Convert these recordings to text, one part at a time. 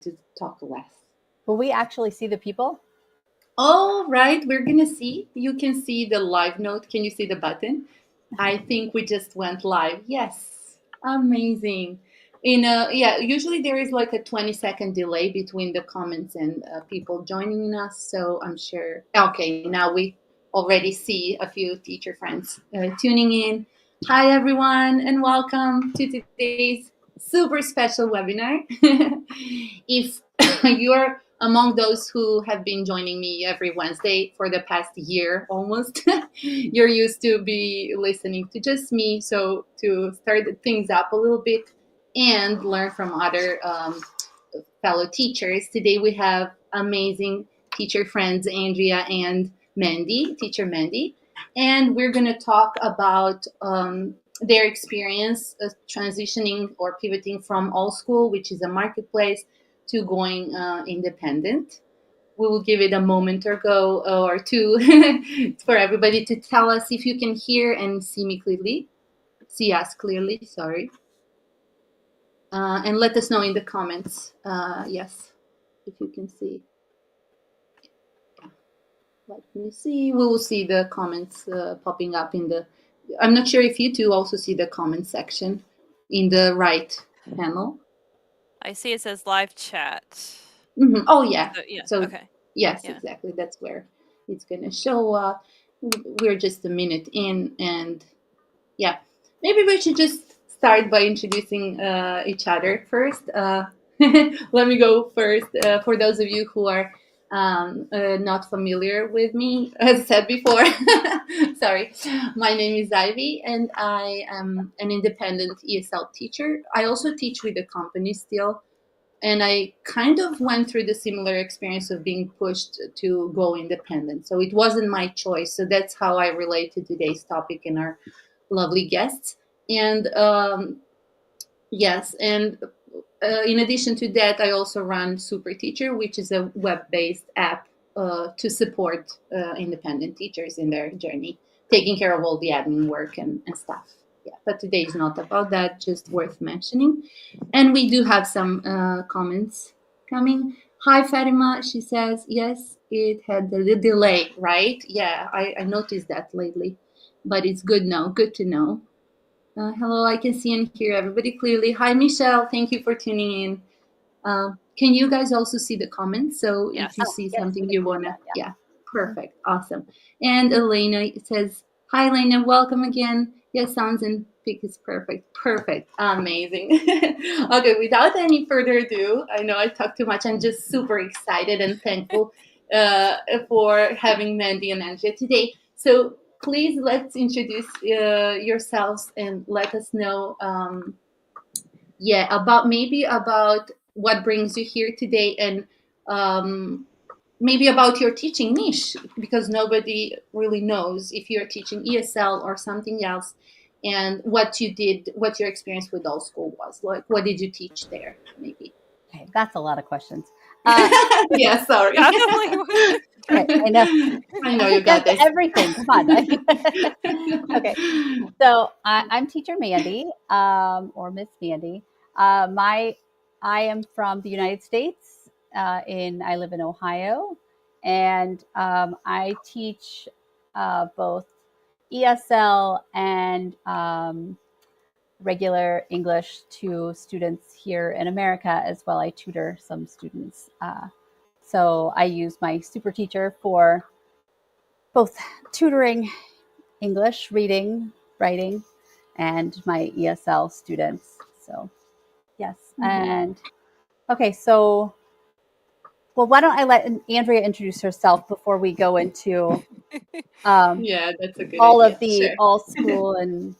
to talk less. Will we actually see the people? All right, we're gonna see. You can see the live note. Can you see the button? I think we just went live. Yes, amazing. Yeah, usually there is like a 20-second delay between the comments and people joining us. So I'm sure. Okay, now we already see a few teacher friends tuning in. Hi, everyone, and welcome to today's super special webinar. If you're among those who have been joining me every Wednesday for the past year almost, you're used to be listening to just me. So to start things up a little bit and learn from other fellow teachers, today we have amazing teacher friends Andrea and Mandy, teacher Mandy, and we're going to talk about their experience transitioning or pivoting from Allschool, which is a marketplace, to going independent. We will give it a moment or go or two for everybody to tell us if you can hear and see me clearly, see us clearly. Sorry, and let us know in the comments. Yes, if you can see. Let me see. We will see the comments popping up in the. I'm not sure if you two also see the comment section in the right panel. I see it says live chat. Mm-hmm. Oh yeah. So okay. yes, yeah. Exactly. That's where it's gonna show up. We're just a minute in, and yeah, maybe we should just start by introducing each other first. Let me go first. For those of you who are not familiar with me, as said before, sorry, my name is Ivy, and I am an independent ESL teacher. I also teach with a company still. And I kind of went through the similar experience of being pushed to go independent. So it wasn't my choice. So that's how I relate to today's topic and our lovely guests. And yes, and in addition to that, I also run Super Teacher, which is a web-based app to support independent teachers in their journey, taking care of all the admin work and stuff. Yeah, but today is not about that, just worth mentioning. And we do have some comments coming. Hi, Fatima. She says, yes, it had the delay, right? Yeah, I noticed that lately, but it's good now. Good to know. Hello, I can see and hear everybody clearly. Hi, Michelle. Thank you for tuning in. Can you guys also see the comments? So yes. If you see something you want to, yeah, perfect. Awesome. And Elena says, hi, Elena, welcome again. Yes, sounds and pic is perfect. Perfect. Amazing. Okay, without any further ado, I know I talked too much. I'm just super excited and thankful for having Mandy and Andrea today. So please let's introduce yourselves and let us know about what brings you here today, and maybe about your teaching niche, because nobody really knows if you're teaching ESL or something else, and what your experience with Allschool was like. What did you teach there, maybe? Okay, that's a lot of questions. Yeah, sorry. Okay, I know you got this. Everything. Come on. Okay, so I'm teacher Mandy, or Miss Mandy. I am from the United States. I live in Ohio, and I teach both ESL and regular English to students here in America as well. I tutor some students. So I use my super teacher for both tutoring English, reading, writing, and my ESL students. So yes. Mm-hmm. And okay, so well, why don't I let Andrea introduce herself before we go into yeah, that's a good all idea. Of the sure. Allschool and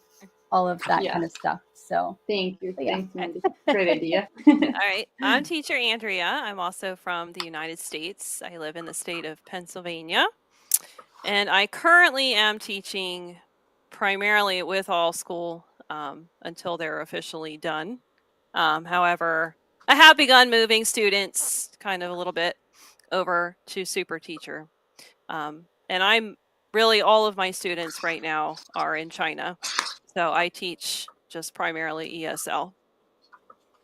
all of that kind of stuff. So thank you. Thanks, Mandy. Great idea. All right. I'm teacher Andrea. I'm also from the United States. I live in the state of Pennsylvania. And I currently am teaching primarily with Allschool until they're officially done. However, I have begun moving students kind of a little bit over to Super Teacher. And I'm really, all of my students right now are in China. So I teach just primarily ESL.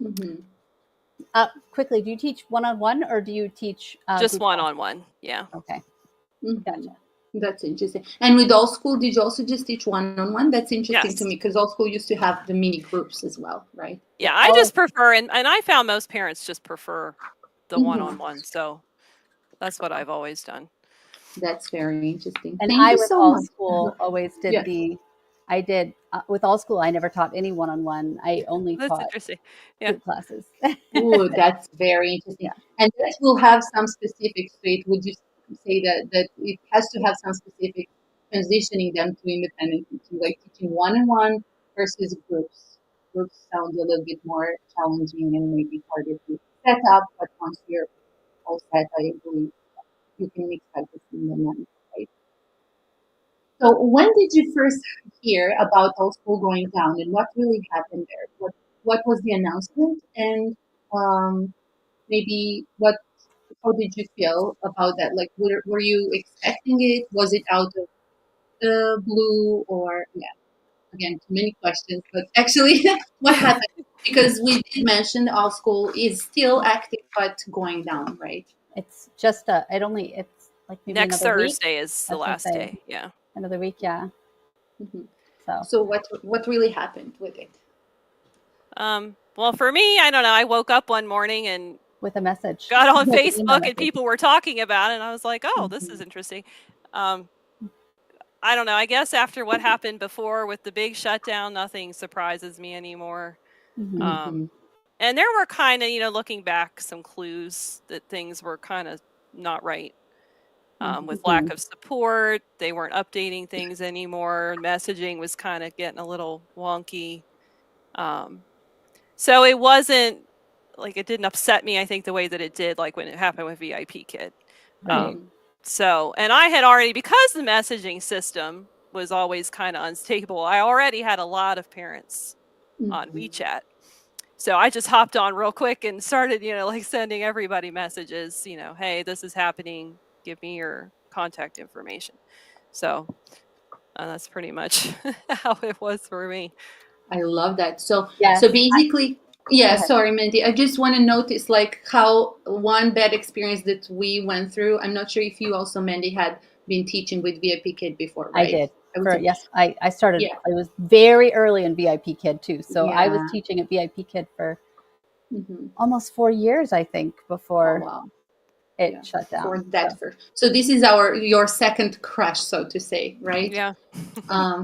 Mm-hmm. Quickly, do you teach one-on-one or do you teach Just group class? one-on-one. Yeah. Okay, Mhm. gotcha. That's interesting. And with Allschool, did you also just teach one-on-one? That's interesting Yes. to me because Allschool used to have the mini groups as well, right? Yeah, I just prefer, and I found most parents just prefer the Mhm. one-on-one. So that's what I've always done. That's very interesting. And Thank you with so much. Allschool always did Yes. I did with Allschool. I never taught any one-on-one. I only That's taught interesting. Yeah. group classes. Ooh, that's very interesting. Yeah. And that will have some specifics to it. Would you say that it has to have some specific transitioning them to independent teaching, like teaching one-on-one versus groups? Groups sound a little bit more challenging and maybe harder to set up, but once you're all set, I believe you can expect to see them, right? So when did you first hear about our school going down and what really happened there? What was the announcement and maybe what how did you feel about that? Like were you expecting it? Was it out of the blue or yeah, again too many questions, but actually what happened? Because we did mention our school is still active but going down, right? It's just it's like maybe Next another week. Thursday is I the was gonna last say day. Yeah. another week, yeah. Mhm. So So what really happened with it? Well, for me, I don't know. I woke up one morning and with a message, got on like an email Facebook and message. people were talking about it, and I was like, oh, this is Mhm. interesting. Um, I don't know. I guess after what happened before with the big shutdown, nothing surprises me anymore. Mm-hmm. Mhm. And there were kind of, looking back, some clues that things were kind of not right. With lack Mhm. of support, they weren't updating things anymore. Messaging was kind of getting a little wonky. So it wasn't like it didn't upset me, I think, the way that it did, like when it happened with VIP Kid. Right. Mhm. So, and I had already, because the messaging system was always kind of unstable, I already had a lot of parents on Mhm. WeChat. So I just hopped on real quick and started, like sending everybody messages, hey, this is happening. Give me your contact information. So that's pretty much how it was for me. I love that. So Yes. so basically, Go yeah, ahead. sorry, Mandy. I just want to notice like how one bad experience that we went through. I'm not sure if you also, Mandy, had been teaching with VIP Kid before, I right? did. I would say, Yes, I started, yeah, I was very early in VIP Kid too. So I was yeah. teaching at VIP Kid for Hmm. almost 4 years, I think, Oh before wow. it Yeah, shut for down. that So first. So this is your second crush, so to say, right? Yeah.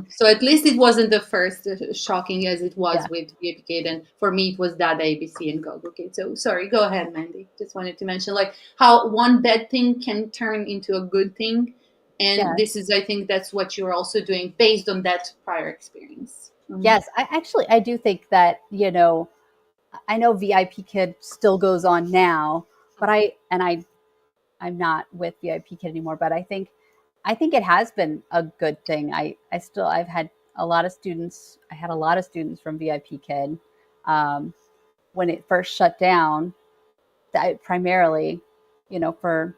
So at least it wasn't the first shocking as it yeah. was with VIP Kid, and for me it was Dada ABC and Go Go Kid. So sorry, go ahead, Mandy. Just wanted to mention like how one bad thing can turn into a good thing, and Yes. this is I think that's what you're also doing based on that prior experience. Yes. I do think that, I know VIP Kid still goes on now, but I'm not with VIP Kid anymore, but I think it has been a good thing. I've had a lot of students. I had a lot of students from VIP Kid um, when it first shut down. That primarily, for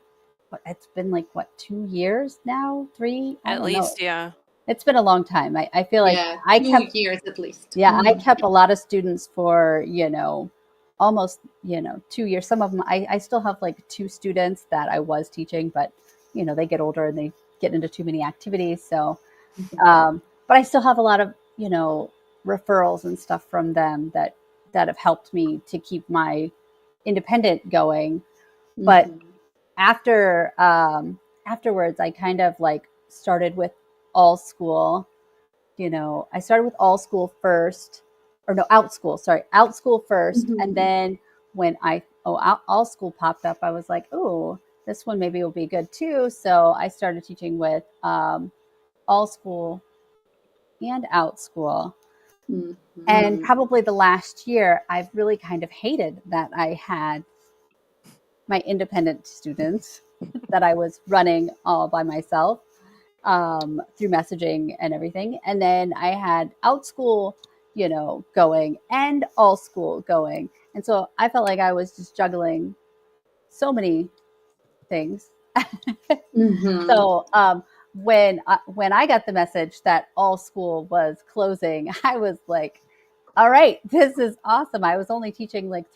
it's been like what 2 years now, three? I At don't know. least, yeah. It's been a long time. I feel like Yeah, I kept 2 years at least. yeah, I kept a lot of students for, almost, 2 years. Some of them, I still have like two students that I was teaching, but, they get older and they get into too many activities. So, but I still have a lot of, referrals and stuff from them that have helped me to keep my independent going. But Mhm. afterwards, I kind of like started with Allschool. I started with Allschool first, or no, Outschool. Sorry, Outschool first, and Mhm. then when Allschool popped up, I was like, oh, this one maybe will be good too. So I started teaching with Allschool and Outschool. And Mhm. probably the last year, I've really kind of hated that I had my independent students that I was running all by myself through messaging and everything. And then I had Outschool, going and Allschool going. And so I felt like I was just juggling so many things. Mhm. So when I got the message that Allschool was closing, I was like, all right, this is awesome. I was only teaching like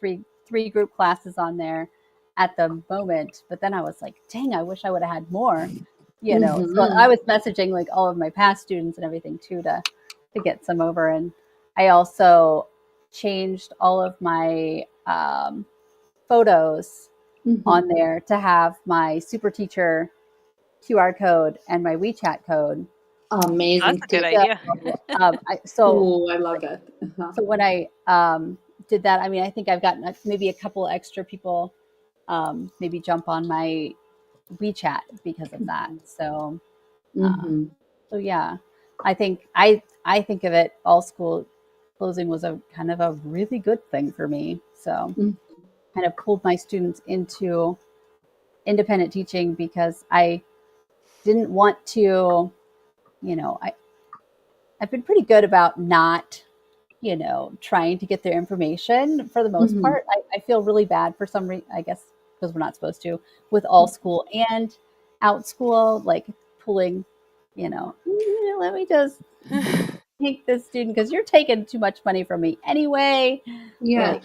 3 group classes on there at the moment. But then I was like, dang, I wish I would have had more, you know. So I was messaging like all of my past students and everything too to get some over. And I also changed all of my photos on there to have my super teacher QR code and my WeChat code. Amazing That's a good tip. idea. Oh, I love that. So when I did that, I mean, I think I've gotten maybe a couple extra people maybe jump on my WeChat because of that. So, so yeah, I think I think of it. Allschool closing was a kind of a really good thing for me. So, kind of pulled my students into independent teaching because I didn't want to, you know, I've been pretty good about not, you know, trying to get their information for the most part. I feel really bad for some reason, I guess, because we're not supposed to, with Allschool and Outschool, like pulling, you know, let me just take this student because you're taking too much money from me anyway. Yeah. Like,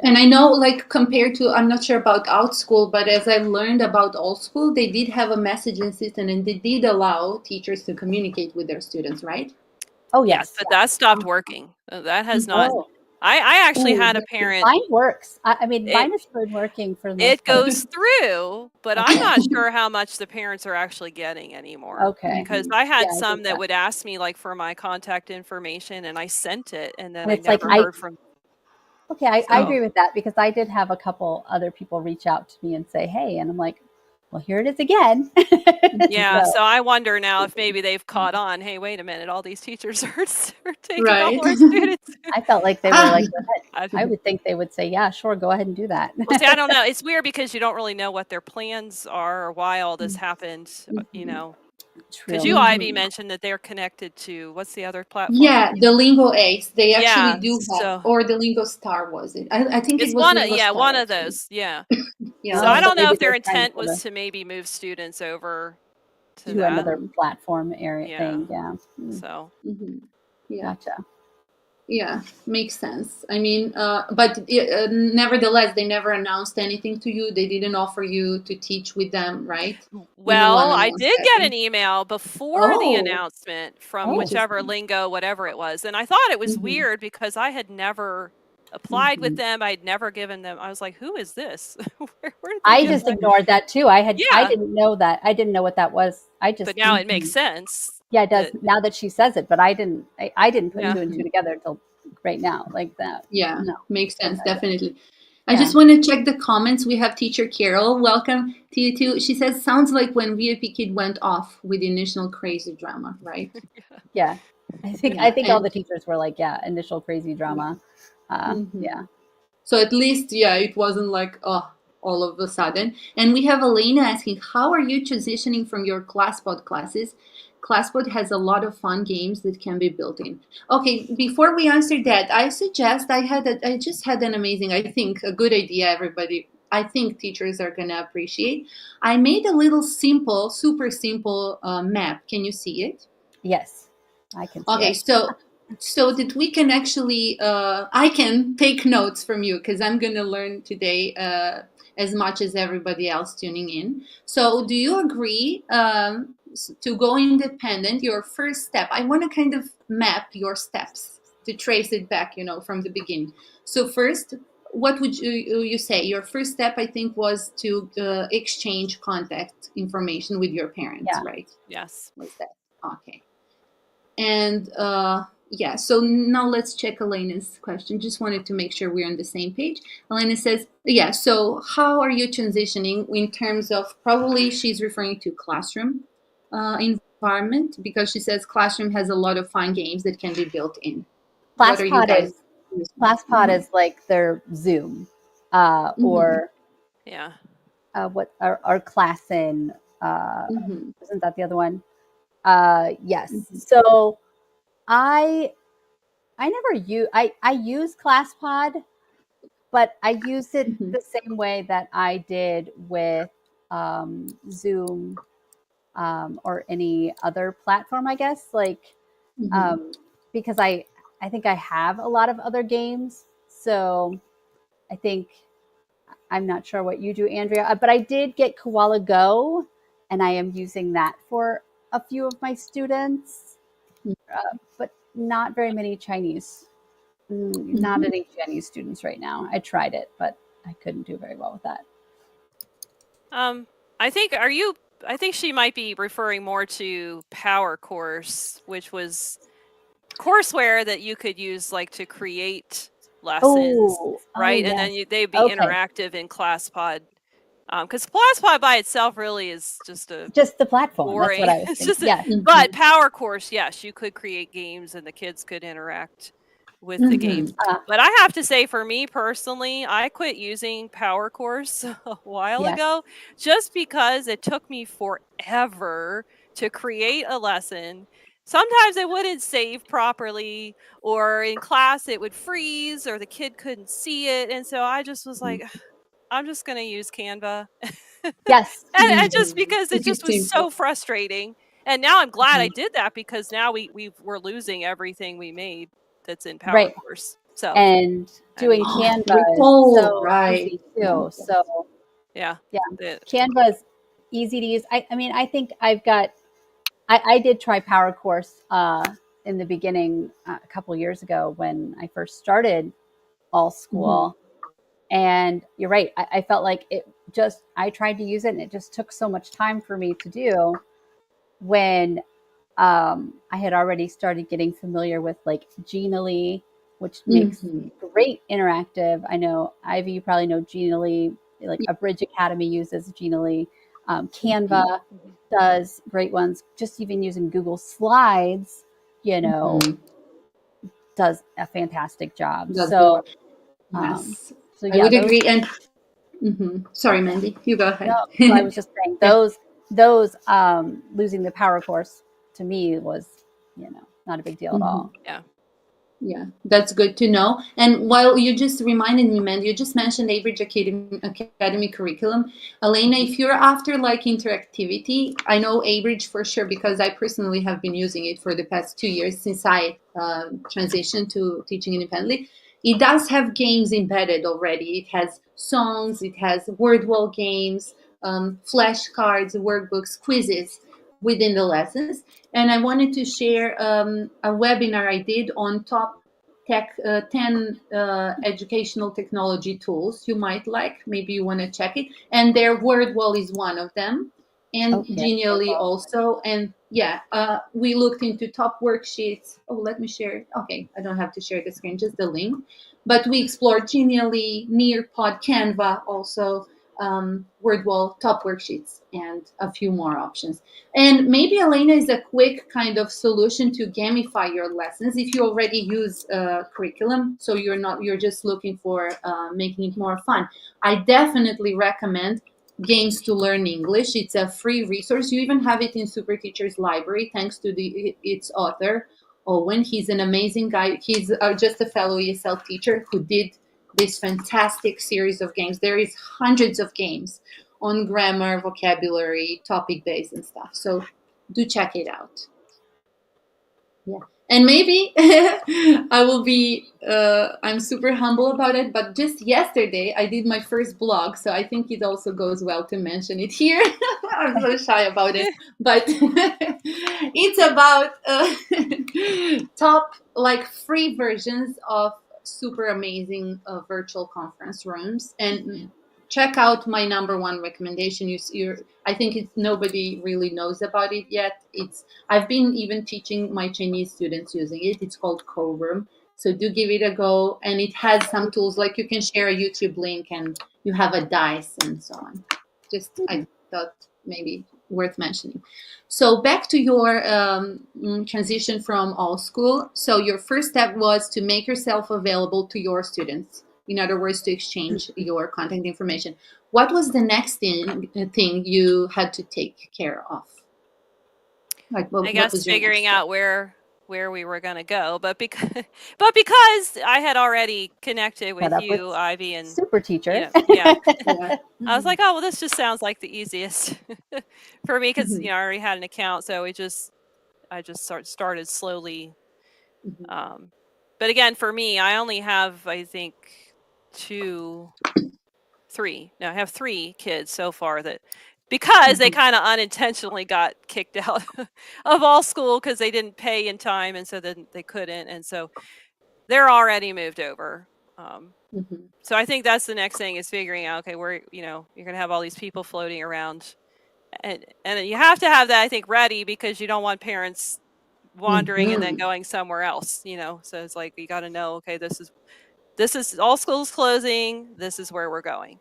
And I know, like, compared to, I'm not sure about Outschool, but as I learned about Allschool, they did have a messaging system and they did allow teachers to communicate with their students, right? oh Yes, yes, but that stopped working. That has not. oh, I actually Oh, had a parent. mine works. I mean, It mine has been working for the it most part. goes through, but I'm not sure how much the parents are actually getting anymore. Okay, Because I yeah, had I think some that that, would ask me like for my contact information, and I sent it, and then and I it's like never heard from. okay, I So Oh, agree with that because I did have a couple other people reach out to me and say, "Hey," and I'm like, "Well, here it is again." yeah, So so I wonder now if maybe they've caught on. Hey, wait a minute! All these teachers are taking all right. our students. I felt like they were Ah, like, "Go ahead." I, I would think they would say, "Yeah, sure, go ahead and do that." well, see, I don't know. It's weird because you don't really know what their plans are or why all this happened. You know, because True. you, Ivy, mentioned that they're connected to what's the other platform? Yeah, the Lingo Ace, they actually Yeah, do have, so or the Lingo Star, was it? I think it's it was one of Lingo Star, one of actually. those. Yeah. Yeah, So Oh, I so don't that's know maybe if they're their trying to intent pull was the to maybe move students over to to that. another platform area Yeah. thing. Yeah, So yeah. gotcha. Yeah, makes sense. I mean, but nevertheless, they never announced anything to you. They didn't offer you to teach with them, right? Even well, one I on one did get an session. email before the Oh, announcement from Oh, whichever interesting. lingo, whatever it was. And I thought it was Hmm. weird because I had never applied with them. I'd never given them. I was like, who is this? Where did they I get just Hmm. my? ignored that too. I Yeah, didn't know that. I didn't know what that was. I but just now it makes sense yeah, it does that, now that she says it, but I didn't put yeah. two and two together until right now. Like that. Yeah, No. makes Had sense, no idea. definitely. I Yeah. just want to check the comments. We have teacher Carol. Welcome to you too. She says, sounds like when VIP Kid went off with the initial crazy drama, right? Yeah. I Yeah, think all and the teachers were like, yeah, initial crazy yeah. drama. Hmm. Yeah. So at least, yeah, it wasn't like, oh, all of a sudden. And we have Elena asking, how are you transitioning from your ClassPod classes? ClassPod has a lot of fun games that can be built in. Okay, before we answer that, I suggest I just had an amazing, I think, a good idea, everybody. I think teachers are going to appreciate. I made a little simple, super simple map. Can you see it? Yes. I can see Okay, it. so that we can actually, I can take notes from you because I'm gonna learn today as much as everybody else tuning in. So, do you agree to go independent? Your first step. I want to kind of map your steps to trace it back, from the beginning. So, first, what would you say? Your first step, I think, was to exchange contact information with your parents, Yeah. right? Yes. Was that okay? And yeah, so now let's check Elena's question. Just wanted to make sure we're on the same page. Elena says, yeah, so how are you transitioning in terms of, probably she's referring to classroom environment, because she says classroom has a lot of fun games that can be built in. What are you ClassPod guys is using? ClassPod is like their Zoom, Hmm. or Yeah. what our class in Hmm. isn't that the other one? Yes. Hmm. So I I never use I use ClassPod, but I use it Hmm. the same way that I did with Zoom, or any other platform, I guess. Like, Hmm. um, because I think I have a lot of other games, so I think I'm not sure what you do, Andrea, but I did get Koala Go, and I am using that for a few of my students, but not very many Chinese. Not Mhm. any Chinese students right now. I tried it, but I couldn't do very well with that. I think she might be referring more to Power Course, which was courseware that you could use like to create lessons, right? And Yes. then they'd be Okay. interactive in ClassPod. Because ClassPod by itself really is just a Just the platform. That's what boring. I was It's thinking. just Yes. but Power Course, yes, you could create games and the kids could interact with the games. But I have to say, for me personally, I quit using Power Course a while Yes. ago just because it took me forever to create a lesson. Sometimes it wouldn't save properly, or in class it would freeze, or the kid couldn't see it. And so I just was like, I'm just going to use Canva. Yes. And just because it Make it just was so simple. frustrating. And now I'm glad I did that, because now we're losing everything we made that's in Power Right. Course. So And I doing mean, Canva is Oh, so right. easy too. So yeah. yeah, The- Canva is easy to use. I mean, I think I did try Power Course in the beginning a couple years ago when I first started Allschool. And you're right. I felt like I tried to use it and it just took so much time for me to do when I had already started getting familiar with like Genially, which makes great interactive. I know, Ivy, you probably know Genially, like a Bridge Academy uses Genially. Canva does great ones. Just even using Google Slides, does a fantastic job. That's the So, word. Yes, so I yeah, would those. agree. And sorry, Mandy, you go No, ahead. so I was just saying Yeah. those losing the power course to me was, not a big deal at all. yeah. Yeah, that's good to know. And while you just reminded me, man, you just mentioned Average Academy curriculum. Elena, if you're after like interactivity, I know Average for sure because I personally have been using it for the past 2 years since I transitioned to teaching independently. It does have games embedded already. It has songs, it has word wall games, flashcards, workbooks, quizzes within the lessons. And I wanted to share a webinar I did on top 10 educational technology tools you might like. Maybe you want to check it. And their word wall is one of them, and Okay. Genially also. And yeah, we looked into top worksheets. Oh, let me share. Okay, I don't have to share the screen, just the link. But we explored Genially, Nearpod, Canva also, Wordwall, top worksheets, and a few more options. And maybe Elena is a quick kind of solution to gamify your lessons if you already use curriculum. So you're just looking for making it more fun. I definitely recommend Games to Learn English. It's a free resource. You even have it in Super Teacher's library, thanks to its author, Owen. He's an amazing guy. He's just a fellow ESL teacher who did this fantastic series of games. There is hundreds of games on grammar, vocabulary, topic based and stuff. So do check it out. Yeah. And maybe I will be, I'm super humble about it, but just yesterday I did my first blog. So I think it also goes well to mention it here. I'm so shy about it, but it's about top like free versions of super amazing virtual conference rooms. And check out my number one recommendation. I think nobody really knows about it yet. I've been even teaching my Chinese students using it. It's called Co-Room. So do give it a go. And it has some tools like you can share a YouTube link and you have a dice and so on. Just I thought maybe worth mentioning. So back to your transition from Allschool. So your first step was to make yourself available to your students. In other words, to exchange your contact information. What was the next thing you had to take care of? Like, I what guess was your next figuring step? out where we were going to go, but because I had already connected Set with up with you, Ivy, and Super Teacher. yeah, Yeah. I was like, oh well, this just sounds like the easiest for me, because Mhm. I already had an account, so I just started slowly. Mhm. But again, for me, I only have, I think, I have 3 kids so far that, because they kind of unintentionally got kicked out of Allschool because they didn't pay in time, and so then they couldn't, and so they're already moved over. So I think that's the next thing, is figuring out, okay, where, you're going to have all these people floating around, and you have to have that, I think, ready, because you don't want parents wandering and then going somewhere else, so it's like, you got to know, okay, this is Allschool's closing, this is where we're going.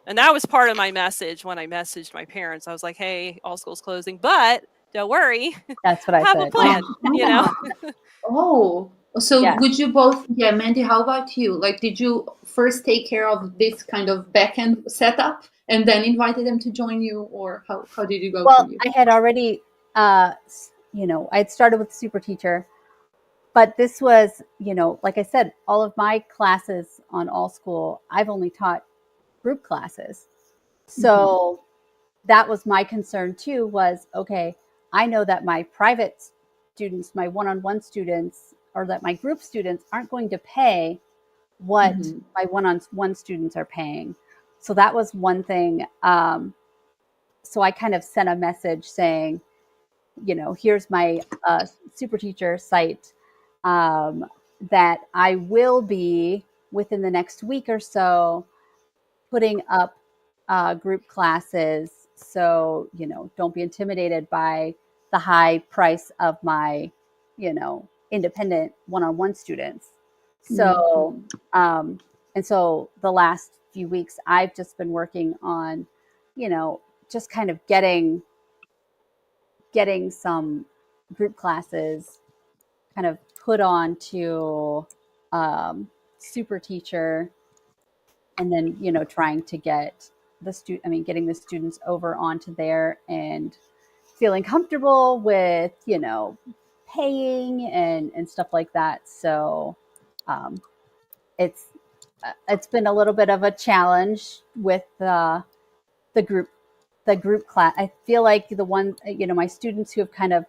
And that was part of my message when I messaged my parents. I was like, hey, Allschool's closing, but don't worry. That's what I have said. a plan, Oh, so Yeah. would you both, Mandy, how about you? Like, did you first take care of this kind of back-end setup and then invited them to join you, or how did you go for Well, you? I had already, I'd started with super teacher, but this was, like I said, all of my classes on Allschool, I've only taught group classes. So that was my concern too, was, okay, I know that my private students, my one-on-one students, or that my group students aren't going to pay what my one-on-one students are paying. So that was one thing. So I kind of sent a message saying, here's my super teacher site, that I will be, within the next week or so, putting up group classes. So, don't be intimidated by the high price of my, independent one-on-one students. So, and so the last few weeks, I've just been working on, just kind of getting some group classes kind of put on to super teacher, and then trying to get getting the students over onto there and feeling comfortable with paying and stuff like that. So it's been a little bit of a challenge with the group class. I feel like the one, my students who have kind of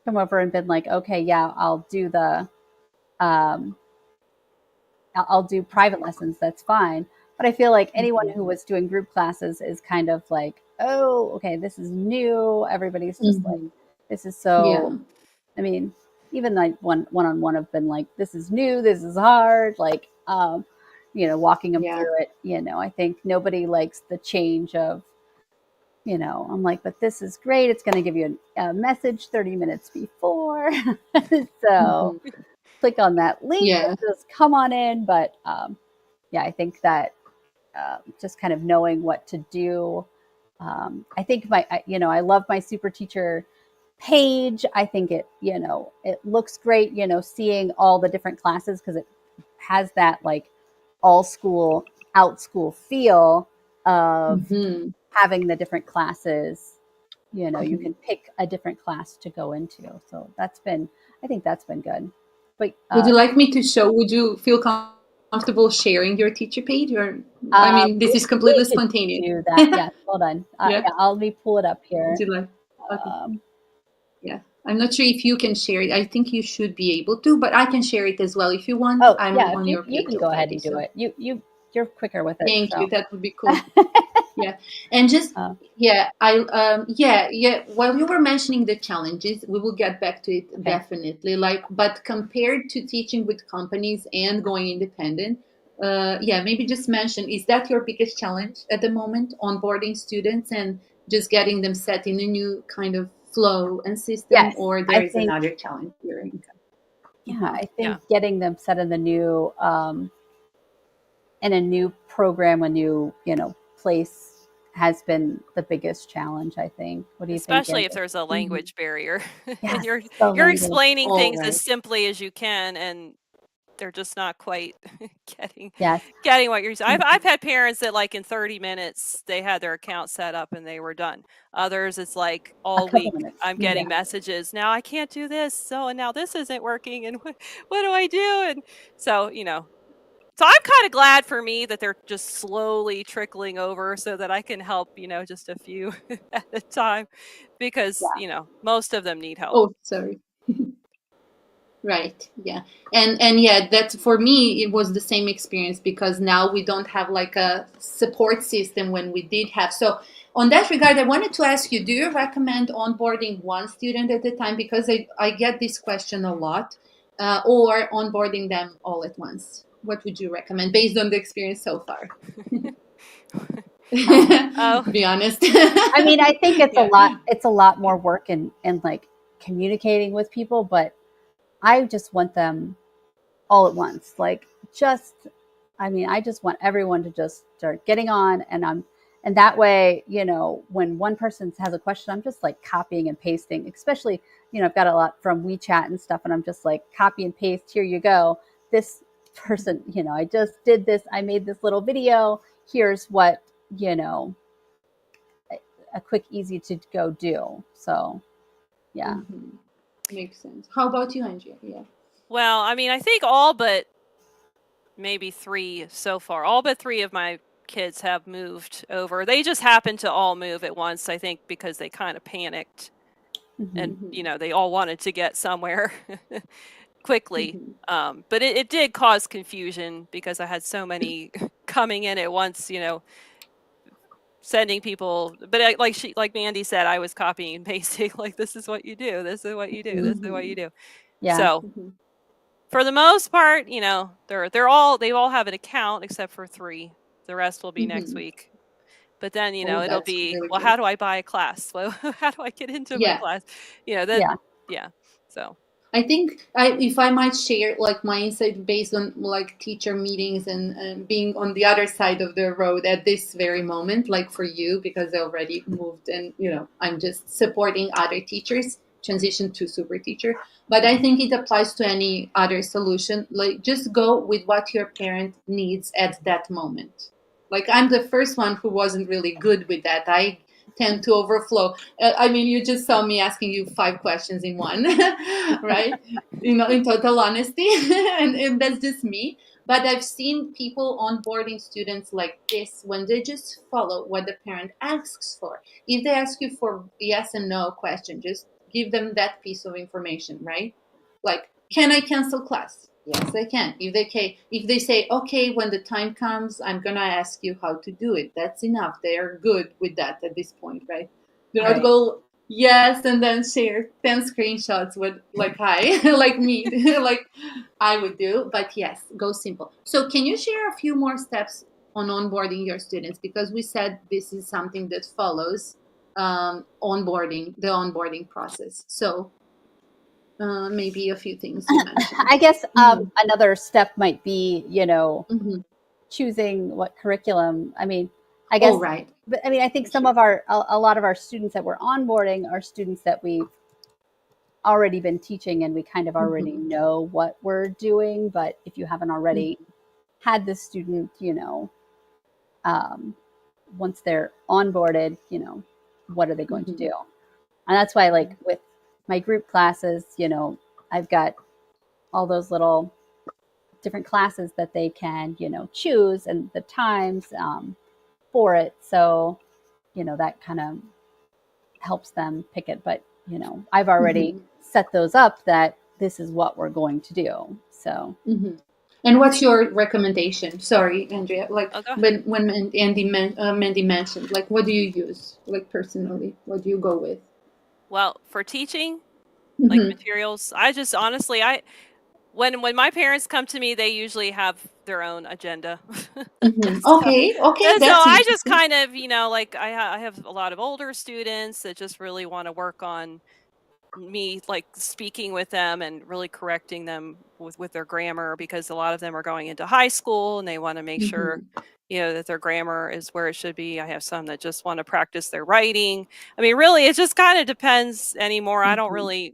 come over and been like, okay, yeah, I'll do I'll do private lessons. That's fine. But I feel like anyone who was doing group classes is kind of like, oh, okay, this is new. Everybody's just like, this is so, I mean, even like one-on-one have been like, this is new, this is hard. Like, walking them through it, I think nobody likes the change of, I'm like, but this is great. It's going to give you a message 30 minutes before. So click on that link and just come on in. But I think that just kind of knowing what to do. I think I love my super teacher page. I think it looks great, seeing all the different classes, because it has that like Allschool, Outschool feel of having the different classes. You can pick a different class to go into. So I think that's been good. But would you like me to show? Would you feel comfortable sharing your teacher page, or I mean, this is completely spontaneous. Do that. Yeah, hold on. Let me pull it up here. Would you like? Okay. Yeah, I'm not sure if you can share it. I think you should be able to, but I can share it as well if you want. Oh, I'm yeah, on your page. You can go ahead and do it. You're quicker with it. Thank you. That would be cool. Yeah, and just while you were mentioning the challenges, we will get back to it definitely. But compared to teaching with companies and going independent, maybe just mention, is that your biggest challenge at the moment, onboarding students and just getting them set in a new kind of flow and system, or there is another challenge here? Yeah, I think getting them set in the new in a new program, a new place, has been the biggest challenge, I think. What do you think? Especially if there's a language barrier, and you're language. explaining things as simply as you can, and they're just not quite getting what you're saying. I've had parents that, like, in 30 minutes they had their account set up and they were done. Others, it's like all week I'm getting messages. Now I can't do this. So, and now this isn't working. And what do I do? And so, so I'm kind of glad for me that they're just slowly trickling over so that I can help, just a few at a time, because, most of them need help. Oh, sorry. Right. Yeah. And yeah, that's for me it was the same experience because now we don't have like a support system when we did have. So on that regard, I wanted to ask you, do you recommend onboarding one student at a time? Because I get this question a lot, or onboarding them all at once. What would you recommend based on the experience so far? Oh, Be honest. I mean, I think it's Yeah. a lot more work and like communicating with people, but I just want them all at once. Like just I mean, I just want everyone to just start getting on and that way, you know, when one person has a question, I'm just like copying and pasting, especially, you know, I've got a lot from WeChat and stuff and I'm just like copy and paste, here you go. This person, you know, I just did this, I made this little video. Here's what, you know, a quick easy to go do. So, yeah. Mm-hmm. Makes sense. How about you, Andrea? Yeah. well, I mean, I think all but maybe 3 so far, all but 3 of my kids have moved over. They just happened to all move at once, I think, because they kind of panicked and, Mm-hmm. you know, they all wanted to get somewhere quickly. Mm-hmm. But it did cause confusion because I had so many coming in at once, you know, sending people. But like Mandy said, I was copying and pasting. Like, this is what you do. This is what you do. This is what you do. Yeah. So Mm-hmm. for the most part, you know, they all have an account except for 3. The rest will be next Mm-hmm. week. But then, you know, Oh, it'll that's be, really well, how good. do I buy a class? Well, how do I get into my Yeah. class? You know, that, Yeah. yeah. So, I think if I might share like my insight based on like teacher meetings and being on the other side of the road at this very moment, like for you, because I already moved and, you know, I'm just supporting other teachers transition to super teacher. But I think it applies to any other solution. Like just go with what your parent needs at that moment. Like I'm the first one who wasn't really good with that. I tend to overflow. I mean, you just saw me asking you 5 questions in one, right? You know, in total honesty, and that's just me. But I've seen people onboarding students like this when they just follow what the parent asks for. If they ask you for yes and no question, just give them that piece of information, right? Like, can I cancel class? Yes, I can. If they say okay, when the time comes, I'm gonna ask you how to do it. That's enough. They are good with that at this point, right? Do not Right. go yes and then share 10 screenshots with like hi, like me, like I would do. But yes, go simple. So can you share a few more steps on onboarding your students? Because we said this is something that follows the onboarding process. So maybe a few things you mentioned. I guess Mm-hmm. another step might be, you know, Mm-hmm. choosing what curriculum. I mean, I Oh, guess, right. but I mean, I think For sure. a lot of our students that we're onboarding are students that we've already been teaching and we kind of already Mm-hmm. know what we're doing. But if you haven't already Mm-hmm. had the student, you know, um, once they're onboarded, you know, what are they going to Mm-hmm. do? And that's why, like with my group classes, you know, I've got all those little different classes that they can, you know, choose and the times for it. So, you know, that kind of helps them pick it. But, you know, I've already Mm-hmm. set those up that this is what we're going to do. So, Mm-hmm. And what's your recommendation? Sorry, Andrea. Like oh, go ahead. when Mandy mentioned, like what do you use? Like personally, what do you go with? Well, for teaching, like Mm-hmm. materials, I just honestly, when my parents come to me, they usually have their own agenda. Mm-hmm. so, Okay, okay, so that's I just interesting. kind of, you know, like I have a lot of older students that just really want to work on me, like speaking with them and really correcting them with their grammar, because a lot of them are going into high school and they want to make sure, Mm-hmm. you know, that their grammar is where it should be. I have some that just want to practice their writing. I mean, really, it just kind of depends anymore. I don't Mm-hmm. really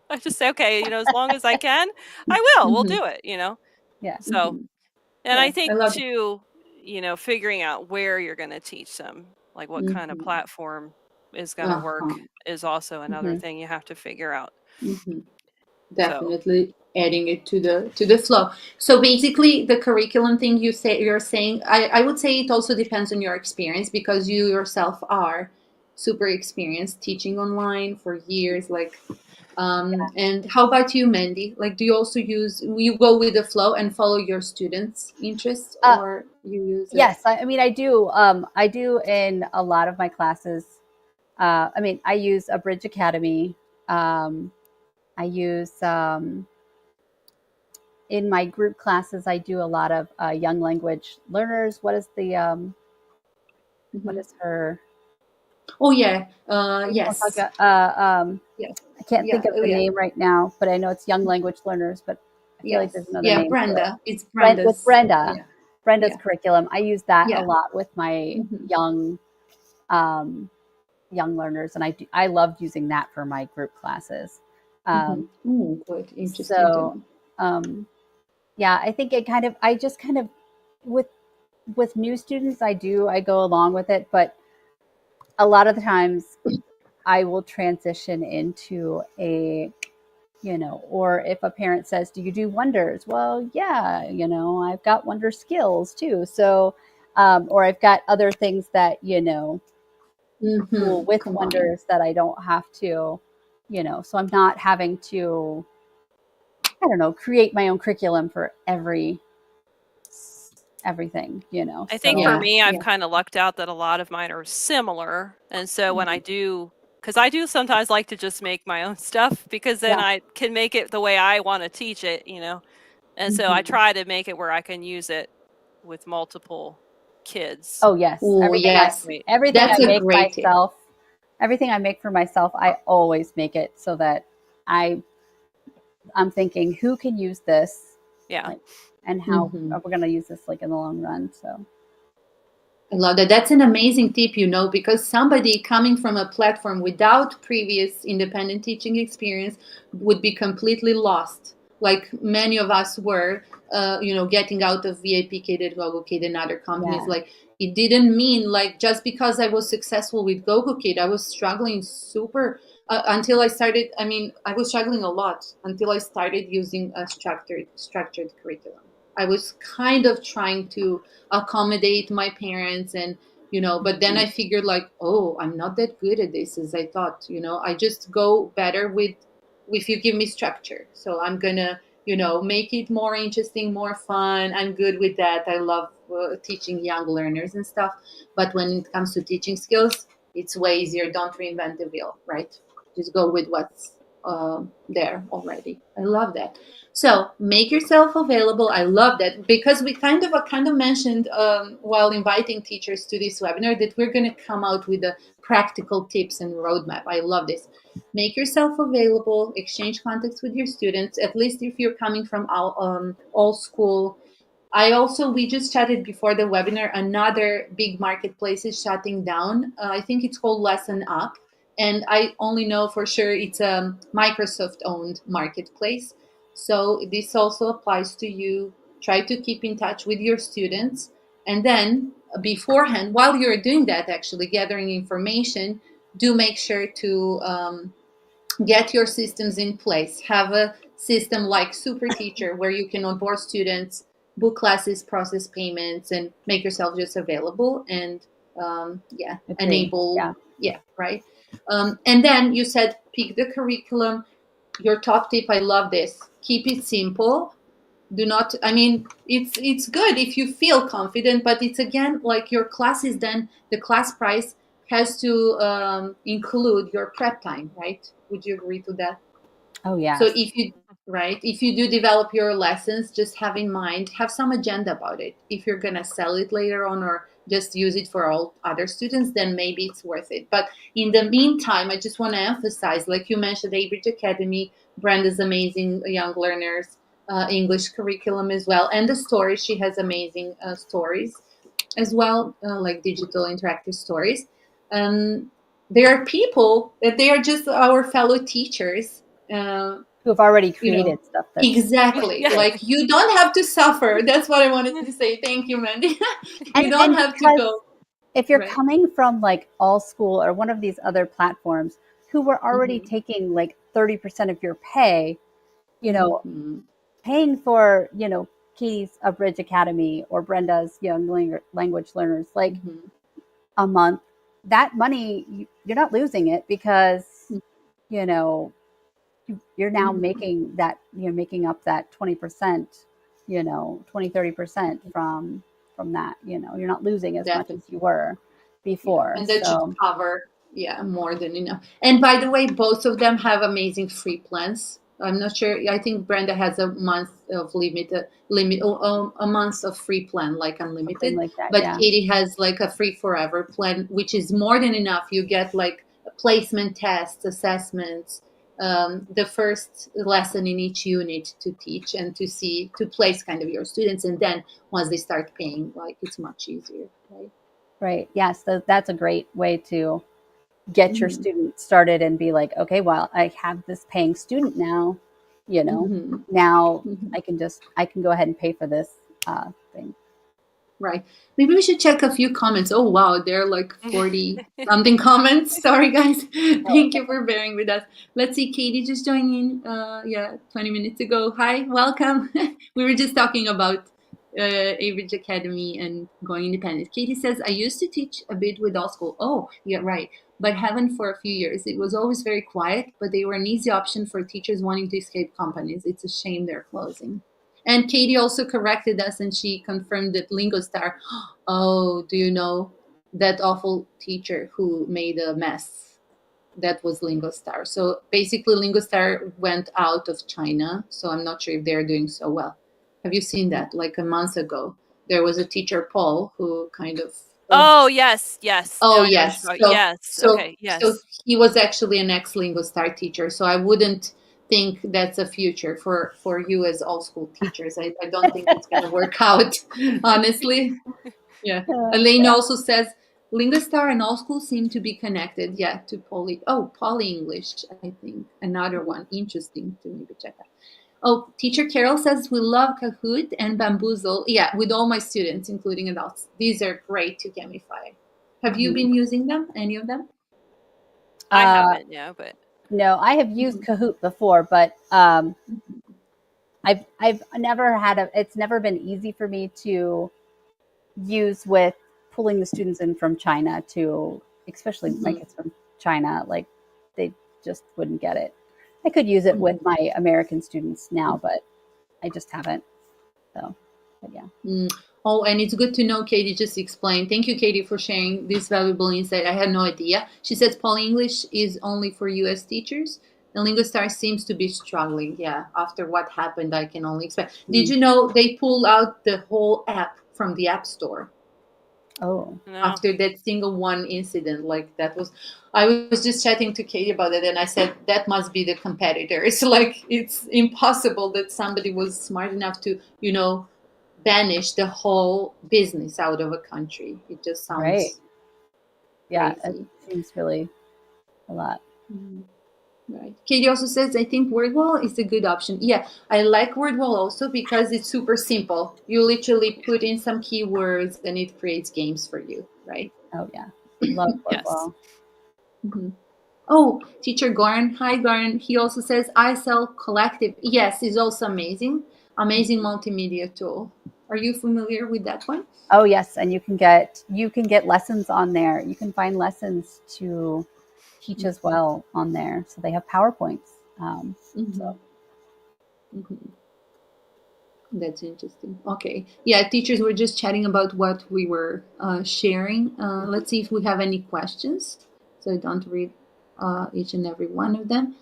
I just say, okay, you know, as long as I can, I will. We'll Mm-hmm. do it, you know. yeah. So, Mm-hmm. and I Yeah, think I love it. too, you know, figuring out where you're going to teach them, like what kind of Mm-hmm. platform is going to work, Uh-huh. is also another Hmm. thing you have to figure out. Mm-hmm. So, Definitely adding it to the flow. So basically the curriculum thing you're saying, I would say it also depends on your experience because you yourself are super experienced teaching online for years. And how about you, Mandy? Like, do you also you go with the flow and follow your students' interests, or you use it? Yes, I mean, I do. I do in a lot of my classes. I mean, I use a Bridge Academy. I use in my group classes. I do a lot of young language learners. What is the what Mhm. is her? Oh yeah, yes, yeah, I can't yeah, think of oh the yeah, name right now, but I know it's young language learners. But I feel like there's yes, another yeah. name for it. Brenda, it's Brenda's. With Brenda's Yeah, curriculum. I use that a yeah. lot with my Hmm. um, young learners, and I loved using that for my group classes. Hmm. Um, Oh, good, interesting to so know. um, yeah, I think I just kind of with new students, I go along with it, but a lot of the times I will transition into a, or if a parent says, "Do you do wonders?" Well, yeah, I've got wonder skills too. So, or I've got other things that, Hmm. school with Combine. wonders that I don't have to, so I'm not having to, I don't know, create my own curriculum for everything, I think for so Yeah, me, I've yeah. kind of lucked out that a lot of mine are similar. And so when I do, because I do sometimes like to just make my own stuff because then yeah. I can make it the way I want to teach it, And so I Hmm. try to make it where I can use it with multiple kids. Oh yes, Oh yes, Right. everything that's I a make great tip. myself, everything I make for myself, I always make it so that I I'm thinking who can use this, Yeah. like, and how Hmm. are we going to use this like in the long run. So I love that. That's an amazing tip, because somebody coming from a platform without previous independent teaching experience would be completely lost. Like many of us were, getting out of VIP Kid and GoGo Kid and other companies. yeah, Like it didn't mean like just because I was successful with GoGo Kid, I was struggling super until I started. I mean, I was struggling a lot until I started using a structured curriculum. I was kind of trying to accommodate my parents and but then I figured like, oh, I'm not that good at this as I thought. I just go better with if you give me structure. So I'm gonna make it more interesting, more fun. I'm good with that. I love teaching young learners and stuff, but when it comes to teaching skills, it's way easier. Don't reinvent the wheel, right? Just go with what's there already. I love that. So make yourself available. I love that because we kind of mentioned while inviting teachers to this webinar that we're going to come out with the practical tips and roadmap. I love this. Make yourself available. Exchange contacts with your students. At least if you're coming from all school. We just chatted before the webinar. Another big marketplace is shutting down. I think it's called Lesson Up, and I only know for sure it's a Microsoft-owned marketplace. So this also applies to you. Try to keep in touch with your students, and then beforehand, while you're doing that, actually gathering information, do make sure to get your systems in place. Have a system like Super Teacher where you can onboard students, book classes, process payments, and make yourself just available and agree. enable. Yeah. Yeah, right. And then you said pick the curriculum. Your top tip, I love this. Keep it simple. Do not, I mean, it's good if you feel confident, but it's again like your classes, then the class price has to include your prep time, right? Would you agree to that? Oh So yes. if you do develop your lessons, just have in mind, have some agenda about it. If you're gonna sell it later on or just use it for all other students, then maybe it's worth it. But in the meantime, I just want to emphasize, like you mentioned, Abridge Academy, Brenda's amazing young learners, English curriculum as well, and the stories. She has amazing stories as well, like digital interactive stories. Um, there are people that they are just our fellow teachers. Uh, Who have already you know created stuff that's exactly, Yeah. great. like you don't have to suffer. That's what I wanted to say. Thank you, Mandy. You don't And have to because go, if you're right. coming from like Allschool or one of these other platforms who were already Hmm. taking like 30% of your pay, you know, Hmm. paying for, Katie's Abridge Academy or Brenda's Young Language Learners, like Hmm. a month, that money not losing it because, Mm. you know, you're now Mhm. making that, making up that 20%, 20-30% from that, you're not losing as much as Definitely. you were Yeah, before. and that should So cover, yeah, more than enough. And by the way, both of them have amazing free plans. I'm not sure. I think Brenda has a month of a month of free plan, like something unlimited. like that. But Yeah. Katie has like a free forever plan, which is more than enough. You get like placement tests, assessments, the first lesson in each unit to teach and to place kind of your students, and then once they start paying, like it's much easier, right? Right. Yes. That's a great way to get your Mhm. student started and be like, okay, well, I have this paying student now, Mhm. now Mhm. I can go ahead and pay for this thing. Right. Maybe we should check a few comments. Oh, wow. There are like 40 something comments. Sorry, guys. Oh, Thank you for bearing with us. Let's see. Katie just joined in. Yeah, 20 minutes ago. Hi, welcome. We were just talking about Average Academy and going independent. Katie says, I used to teach a bit with Allschool. Oh, yeah, right. But haven't for a few years. It was always very quiet, but they were an easy option for teachers wanting to escape companies. It's a shame they're closing. And Katie also corrected us and she confirmed that LingoStar, oh, do you know that awful teacher who made a mess? That was LingoStar. So basically, LingoStar went out of China. So I'm not sure if they're doing so well. Have you seen that? Like a month ago, there was a teacher, Paul, who kind of, Oh, yes, yes. Now oh, I know what you're yes. talking. Yes. Okay. So Yes. he was actually an ex-Lingo Star teacher. So I wouldn't think that's a future for you as all school teachers. I don't think it's going to work out, honestly. Yeah. Elaine Yeah. also says Lingo Star and all schools seem to be connected. Yeah, to Poly English, I think. Another one. Interesting to maybe check out. Oh, teacher Carol says we love Kahoot and Bamboozle. Yeah, with all my students, including adults. These are great to gamify. Have you Mhm. been using them? Any of them? I Uh, haven't, yeah, but no, I have used Mhm. Kahoot before, but I've never it's never been easy for me to use with pulling the students in from China to, especially my Mhm. kids from China, like they just wouldn't get it. I could use it with Mhm. my American students now, but I just haven't. So, but yeah. Mm. Oh, and it's good to know Katie just explained. Thank you, Katie, for sharing this valuable insight. I had no idea. She says Poly English is only for US teachers. And LingoStar seems to be struggling. Yeah, after what happened, I can only expect. Did Mm. you know they pulled out the whole app from the App Store Oh, no. after that single one incident? Like that was, I was just chatting to Katie about it, and I said that must be the competitors. Like it's impossible that somebody was smart enough to, banish the whole business out of a country. It just right. sounds Yeah, it crazy. seems really a lot. Mhm. Right. Katie also says, I think Wordwall is a good option. Yeah, I like Wordwall also because it's super simple. You literally put in some keywords and it creates games for you, right? Oh yeah, love Yes. Wordwall. Mhm. Oh, teacher Garn. Hi, Garn. He also says iSell Collective. Yes, is also amazing. Amazing multimedia tool. Are you familiar with that one? Oh yes, and you can get lessons on there. You can find lessons to teach as well on there. So they have PowerPoints. So Mm-hmm. Mm-hmm. That's interesting. Okay. Yeah, teachers were just chatting about what we were sharing. Let's see if we have any questions. So I don't read each and every one of them.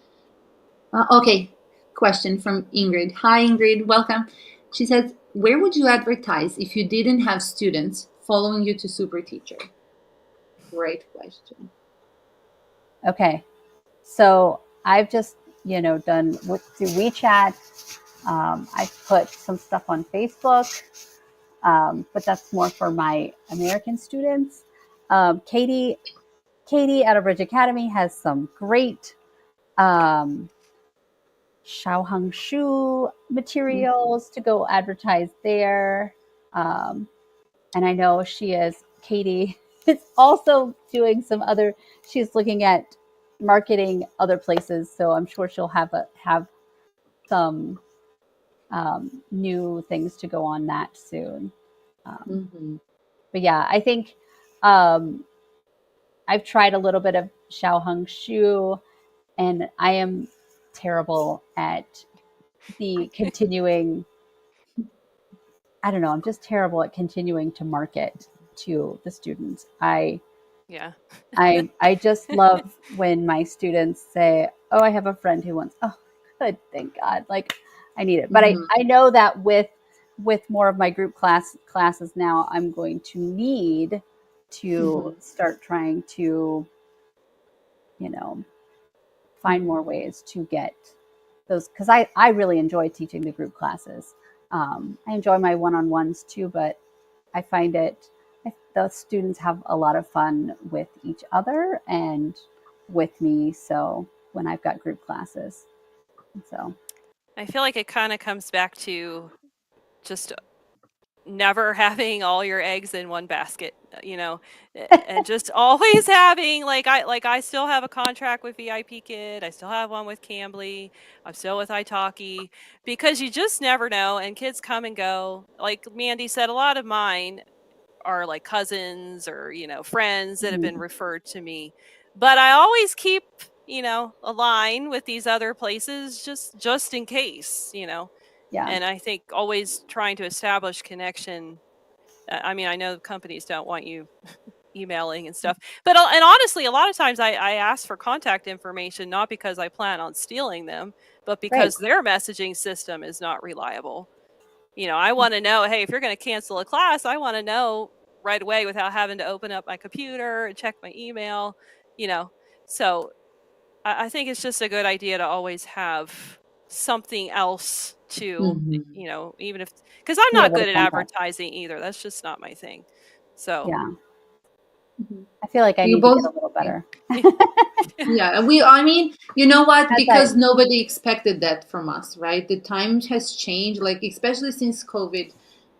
Okay. Question from Ingrid. Hi, Ingrid. Welcome. She says, where would you advertise if you didn't have students following you to Super Teacher? Great question. okay, so I've just done through WeChat. I've put some stuff on Facebook, but that's more for my American students. Katie at Bridge Academy has some great um, Shaohangshu materials to go advertise there. Um, and I know Katie is also doing some other, she's looking at marketing other places. So I'm sure she'll have some new things to go on that soon. Um, Mm-hmm. but yeah, I think um, I've tried a little bit of Xiaoheng Shu, and I am terrible at the continuing. I don't know. I'm just terrible at continuing to market to the students. Yeah. I just love when my students say, "Oh, I have a friend who wants." Oh, good, thank God. Like I need it. But I know that with more of my group classes now, I'm going to need to start trying to, you know, find more ways to get those, because I really enjoy teaching the group classes. I enjoy my one-on-ones too, but I find the students have a lot of fun with each other and with me. So when I've got group classes, so I feel like it kind of comes back to just never having all your eggs in one basket, and just always having I still have a contract with VIP Kid. I still have one with Cambly. I'm still with italki, because you just never know, and kids come and go. Like Mandy said, a lot of mine are like cousins or friends that have been referred to me, but I always keep a line with these other places just in case. yeah, And I think always trying to establish connection. I mean, I know companies don't want you emailing and stuff, and honestly, a lot of times I ask for contact information not because I plan on stealing them, but right, because their messaging system is not reliable. I want to know, hey, if you're going to cancel a class, I want to know right away without having to open up my computer and check my email. So I think it's just a good idea to always have something else to, even if, because I'm be not able to good at contact. advertising either. That's just not my thing. So, Yeah, I feel like I You need to get both, a little better. yeah, I mean, you know what? As Because nobody expected that from us, right? The time has changed, like, especially since COVID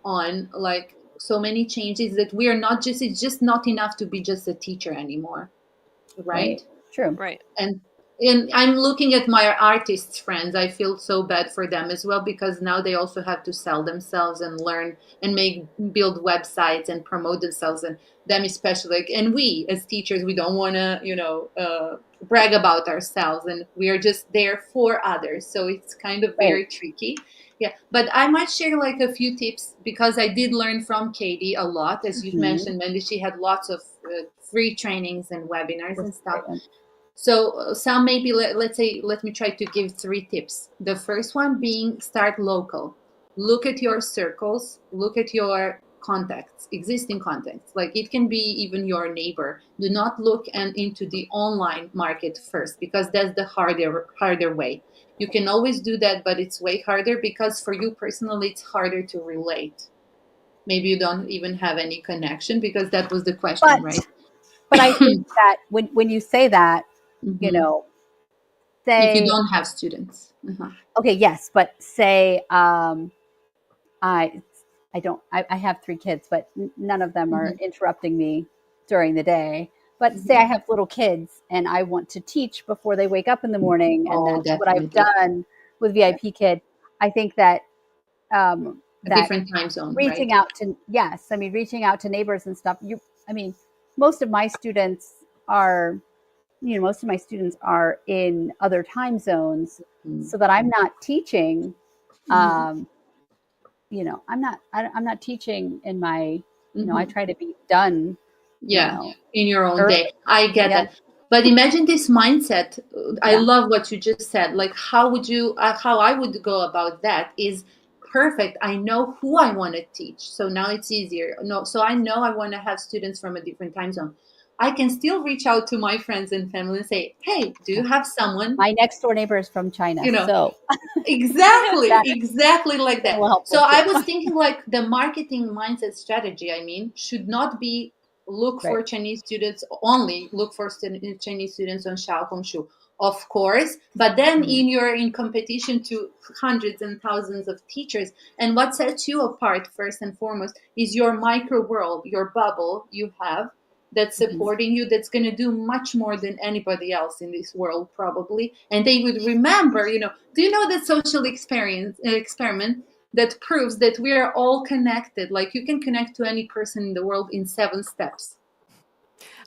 on, like, so many changes that we are not just, it's just not enough to be just a teacher anymore, right, right? true, right. and and I'm looking at my artists friends. I feel so bad for them as well, because now they also have to sell themselves and learn and build websites and promote themselves, and them especially, like, and we as teachers, we don't want to brag about ourselves, and we are just there for others, so it's kind of right, very tricky. Yeah, but I might share like a few tips, because I did learn from Katie a lot. As you've mentioned, Mandy, she had lots of free trainings and webinars this and is a stuff. great one. So some maybe, let's say, let me try to give 3 tips. The first one being, start local. Look at your circles, look at your contacts, existing contacts. Like, it can be even your neighbor. Do not look into the online market first, because that's the harder way. You can always do that, but it's way harder, because for you personally, it's harder to relate. Maybe you don't even have any connection, because that was the question, right? But I think that when you say that, you Mhm. know, If you say, don't have students. Uh-huh. okay, yes, but say, I I have 3 kids, but none of them are Mhm. interrupting me during the day. But say I Mhm. have little kids and I want to teach before they wake up in the morning, and Oh, that's what I've definitely. done with VIP Kid. I think that A that different time zone, reaching right? out to, yes, I mean, reaching out to neighbors and stuff. I mean, most of my students are, most of my students are in other time zones, Mm. so that I'm not teaching. Mhm. Um, I'm not teaching in my, I Mhm. try to be done, you Yeah, know, in your own early. day. I get Yeah, that. But imagine this mindset. I yeah, love what you just said. Like, how I would go about that is perfect. I know who I want to teach. So now it's easier. No, so I know I want to have students from a different time zone. I can still reach out to my friends and family and say, hey, do yeah. you have someone, My next door neighbor is from China, you know, so exactly, that's exactly like a that. little So helpful too. I was thinking, like, the marketing mindset strategy, I mean, should not be look Right. for Chinese students only, look for Chinese students on Xiaohongshu, of course, but then Mhm. you're in competition to hundreds and thousands of teachers. And what sets you apart, first and foremost, is your micro world, your bubble you have, that's Mhm. supporting you, that's going to do much more than anybody else in this world, probably. And they would remember, do you know that social experiment that proves that we are all connected? Like, you can connect to any person in the world in 7 steps.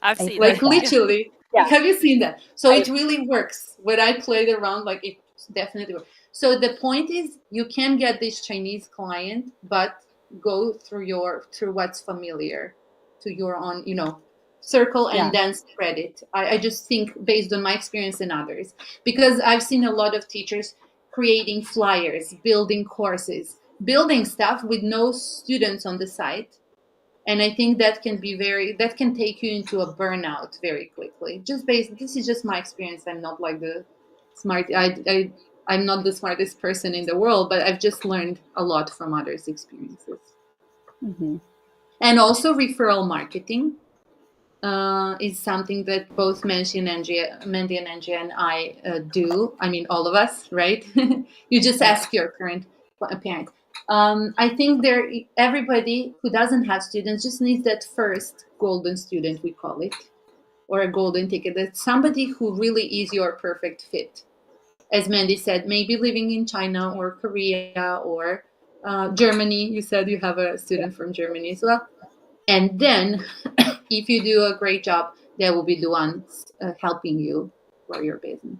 I've I seen heard Like that. that. literally. Yeah. Have you seen that? So I it really works. When I played around, like it definitely works. So the point is you can get this Chinese client, but go through what's familiar to your own, circle yeah. and then spread it. I just think based on my experience and others. Because I've seen a lot of teachers creating flyers, building courses, building stuff with no students on the site, and I think that can take you into a burnout very quickly. This is just my experience. I'm not like the smart I'm not the smartest person in the world, but I've just learned a lot from others' experiences. Hmm. And also referral marketing is something that both Mandy and Andrea and I do. I mean, all of us, right? You just ask your current parent. I think everybody who doesn't have students just needs that first golden student, we call it, or a golden ticket. That's somebody who really is your perfect fit. As Mandy said, maybe living in China or Korea or Germany. You said you have a student from Germany as well. And then, if you do a great job, they will be the ones helping you for your business,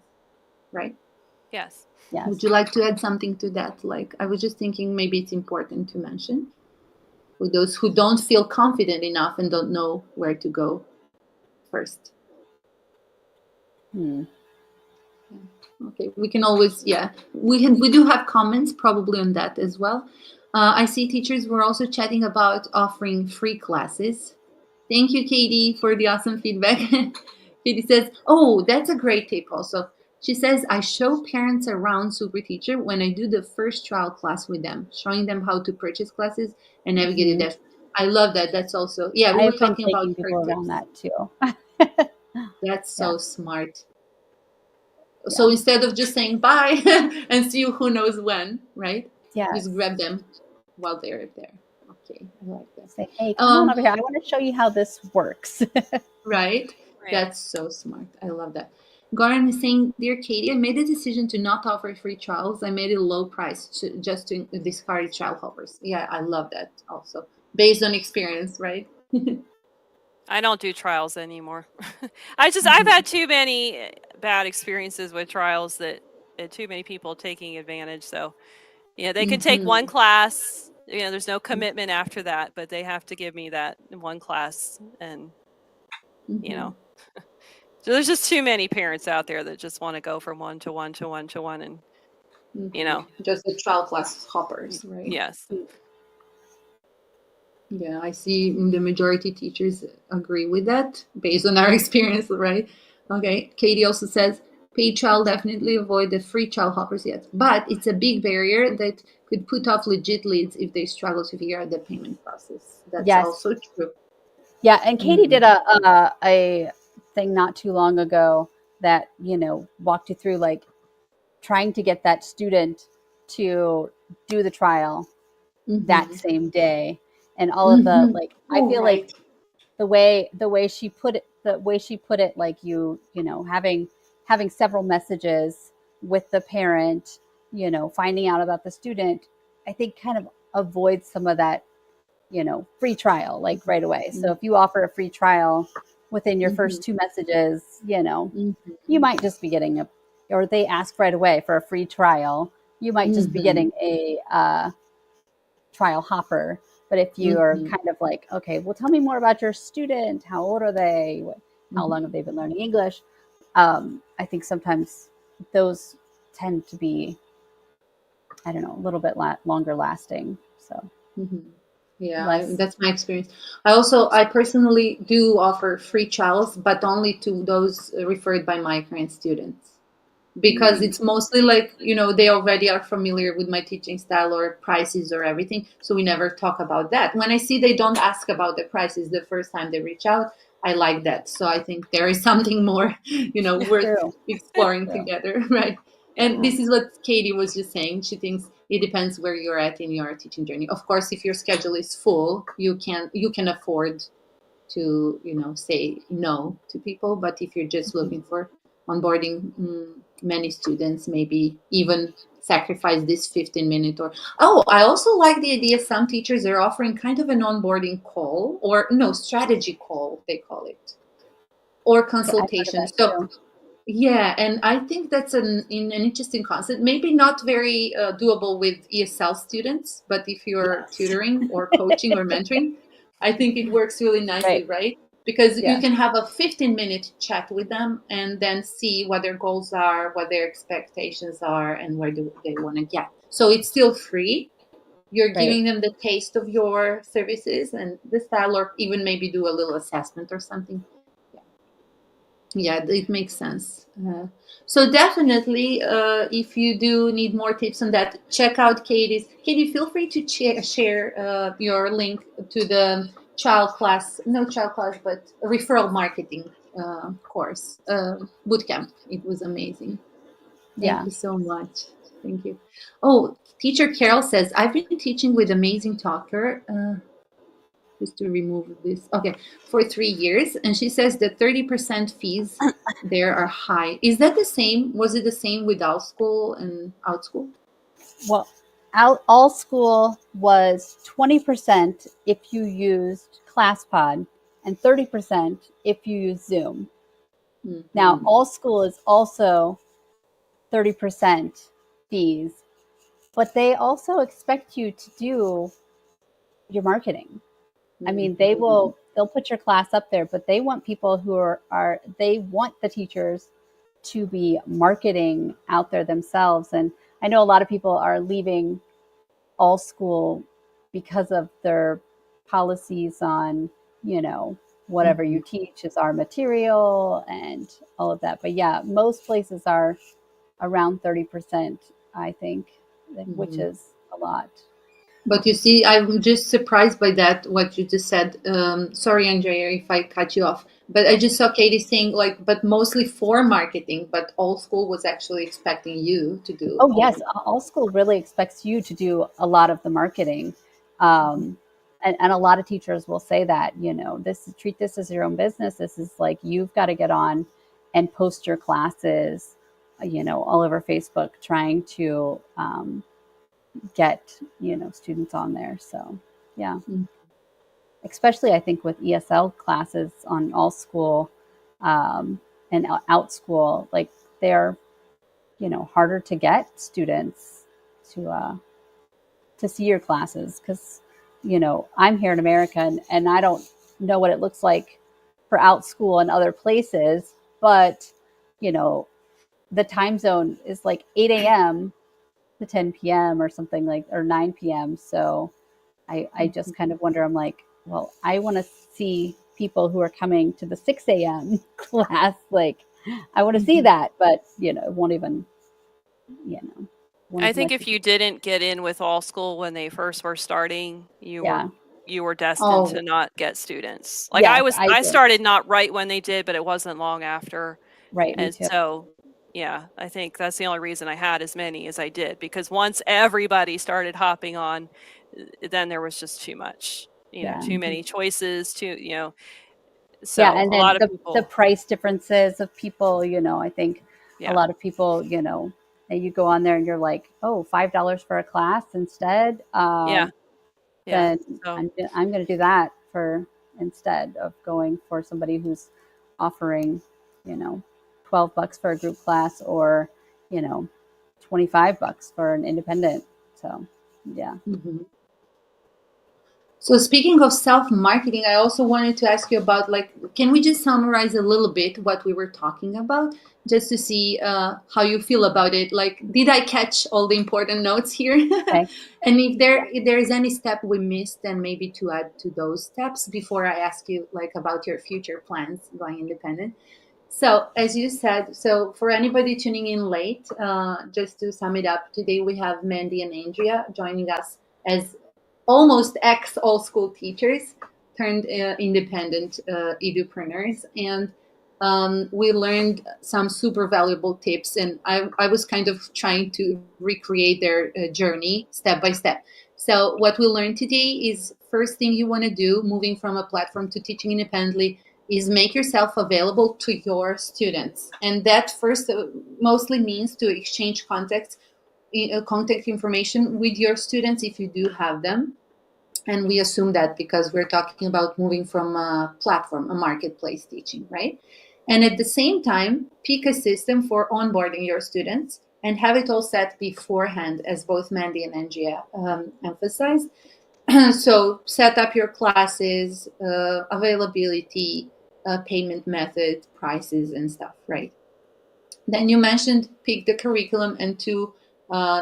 right? Yes. Would Yes. you like to add something to that? Like, I was just thinking maybe it's important to mention for those who don't feel confident enough and don't know where to go first. Hmm. Okay, we can always, we do have comments probably on that as well. I see teachers were also chatting about offering free classes. Thank you, Katie, for the awesome feedback. Katie says, "Oh, that's a great tip." Also, she says, "I show parents around Super Teacher when I do the first trial class with them, showing them how to purchase classes and navigate the Hmm. dash." I love that. That's also, yeah. We were I've been talking about taking her people around tips. that too. That's Yeah. so smart. Yeah. So instead of just saying bye and see you who knows when, right? Yes. Just grab them while they're there. Okay, I like that. Say, hey, come on over here. I want to show you how this works. Right? Right. That's so smart. I love that. Gordon is saying, "Dear Katie, I made the decision to not offer free trials. I made it a low price just to discourage trial hoppers." Yeah, I love that also. Based on experience, right? I don't do trials anymore. I've had too many bad experiences with trials that too many people taking advantage. So, they can take one Mhm. class. There's no commitment after that, but they have to give me that one class. And, you Mhm. know, so there's just too many parents out there that just want to go from one to one to one to one. And, Mhm. Just the trial class hoppers, right? yes. Yeah, I see the majority teachers agree with that based on our experience, right? Okay. Katie also says paid child definitely avoid the free child hoppers yet, but it's a big barrier that could put off legit leads if they struggle to figure out the payment process. That's Yes. also true. Yeah. And Katie Mhm. did a thing not too long ago that, walked you through like trying to get that student to do the trial that Mhm. same day and all of the Mhm. like I Oh, feel like right. the way she put it like having several messages with the parent, finding out about the student, I think kind of avoids some of that, free trial like right away. So if you offer a free trial within your Mhm. first two messages, you Mhm. might just be getting or they ask right away for a free trial, you might just be Mhm. getting a trial hopper. But if you are Mhm. kind of like, okay, well, tell me more about your student. How old are they? How long have Mhm. they been learning English? I think sometimes those tend to be, I don't know, a little bit longer lasting. So Mhm. Yeah, less. that's my experience. I personally do offer free trials, but only to those referred by my current students. Because Mm, it's mostly like, they already are familiar with my teaching style or prices or everything. So we never talk about that. When I see they don't ask about the prices the first time they reach out, I like that. So I think there is something more, worth true. exploring True. together, right? Yeah. And this is what Katie was just saying. She thinks it depends where you're at in your teaching journey. Of course, if your schedule is full, you can afford to say no to people, but if you're just Mhm. looking for onboarding many students, maybe even sacrifice this 15-minute. Or I also like the idea some teachers are offering kind of an onboarding call, or no, strategy call they call it, or Yeah, I've heard of consultation. that So too. yeah, and I think that's an interesting concept. Maybe not very doable with ESL students, but if you're Yes. tutoring or coaching or mentoring, I think it works really nicely, Right. right? Because you Yeah. can have a 15-minute chat with them and then see what their goals are, what their expectations are, and where do they want to get. So it's still free. You're Right. giving them the taste of your services and the style, or even maybe do a little assessment or something. Yeah, it makes sense. So definitely, if you do need more tips on that, check out Katie's. Katie, feel free to share your link to the no child class, but referral marketing course, bootcamp. It was amazing. Thank Yeah. you so much. Thank you. Oh, teacher Carol says, I've been teaching with amazing talker. Just to remove this. Okay, for 3 years. And she says the 30% fees there are high. Is that the same? Was it the same with Allschool and Outschool? Well, Allschool was 20% if you used ClassPod and 30% if you used Zoom. Now, Mm-hmm. Allschool is also 30% fees, but they also expect you to do your marketing. I mean, Mm-hmm. they'll put your class up there, but they want people who are they want the teachers to be marketing out there themselves. And I know a lot of people are leaving Allschool because of their policies on, whatever Mm-hmm. you teach is our material and all of that. But yeah, most places are around 30%, I think, which Mm-hmm. is a lot. But you see, I'm just surprised by that, what you just said. Sorry, Andrea, if I cut you off. But I just saw Katie saying, like, but mostly for marketing, but Allschool was actually expecting you to do Oh all yes, the. Allschool really expects you to do a lot of the marketing. Um, and a lot of teachers will say that, treat this as your own business. This is like, you've got to get on and post your classes, all over Facebook, trying to get, students on there. So yeah, Mhm. especially I think with ESL classes on Allschool, and Outschool, like they're, harder to get students to see your classes because, I'm here in America, and I don't know what it looks like for Outschool and other places, but, you know, the time zone is like 8 a.m. to 10 p.m. or something, like, or 9 p.m. So I just kind of wonder, I'm like, well, I want to see people who are coming to the 6 a.m. class. Like, I want to see Mhm. that, but, it won't even, you know, won't I even think let if you. you didn't get in with Allschool when they first were starting, Yeah. you were destined to Oh, not get students. Like Yes, I I did. started not right when they did, but it wasn't long after. Right. Me And too. so, yeah, I think that's the only reason I had as many as I did, because once everybody started hopping on, then there was just too much, Yeah. too many choices, Yeah. so And a lot then of the people, price differences of people, I think a yeah, lot of people, and you go on there and you're like, oh, $5 for a class instead. yeah, yeah. Then So I'm going to do that for instead of going for somebody who's offering, you know, $12 for a group class, or, you know, $25 for an independent. So, yeah. mhm. So speaking of self-marketing, I also wanted to ask you about, like, can we just summarize a little bit what we were talking about, just to see how you feel about it? Like, did I catch all the important notes here? Okay. And if there is any step we missed, then maybe to add to those steps before I ask you, like, about your future plans going independent. So, as you said, so for anybody tuning in late, just to sum it up, today we have Mandy and Andrea joining us as almost ex all school teachers turned independent edupreneurs. And we learned some super valuable tips. And I was kind of trying to recreate their journey step by step. So, what we learned today is, first thing you want to do moving from a platform to teaching independently is make yourself available to your students. And that first mostly means to exchange contact information with your students if you do have them. And we assume that because we're talking about moving from a platform, a marketplace teaching, right? And at the same time, pick a system for onboarding your students and have it all set beforehand, as both Mandy and Andrea emphasized. So set up your classes, availability, payment method, prices, and stuff, right? Then you mentioned pick the curriculum, and two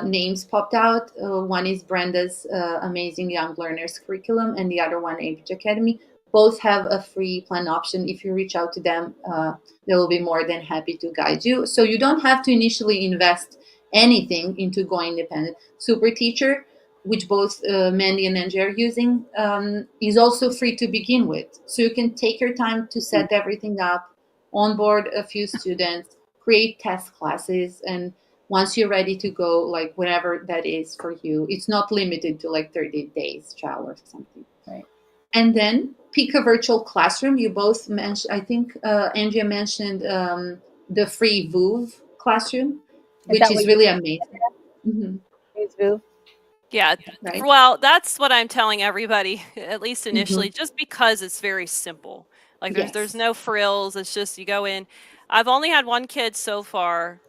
names popped out. One is Brenda's Amazing Young Learners curriculum, and the other one, Age Academy. Both have a free plan option. If you reach out to them, they will be more than happy to guide you. So you don't have to initially invest anything into going independent. Super Teacher, which both Mandy and Angie are using, is also free to begin with. So you can take your time to set everything up, onboard a few students, create test classes, and once you're ready to go, like whenever that is for you, it's not limited to like 30 days trial or something. Right. And then pick a virtual classroom. You both mentioned, I think Andrea mentioned the free VOOV classroom, which is really amazing. Use VOOV? Yeah. Right. Well, that's what I'm telling everybody, at least initially, just because it's very simple. Like there's no frills. It's just you go in. I've only had one kid so far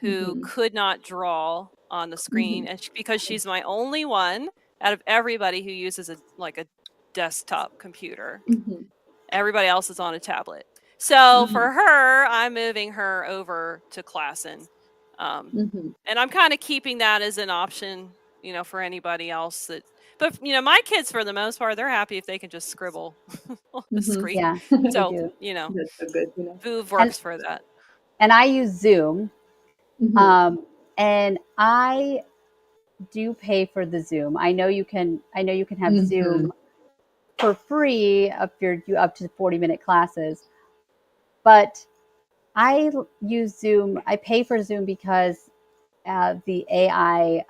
who could not draw on the screen, and because she's my only one out of everybody who uses a desktop computer. Everybody else is on a tablet. So for her, I'm moving her over to Klassen. And I'm kind of keeping that as an option, for anybody else but my kids, for the most part, they're happy if they can just scribble on the screen. Yeah, so, That's so good. VOOV works for that. And I use Zoom. And I do pay for the Zoom. I know you can have Zoom for free up to 40-minute classes. But I use Zoom. I pay for Zoom because the AI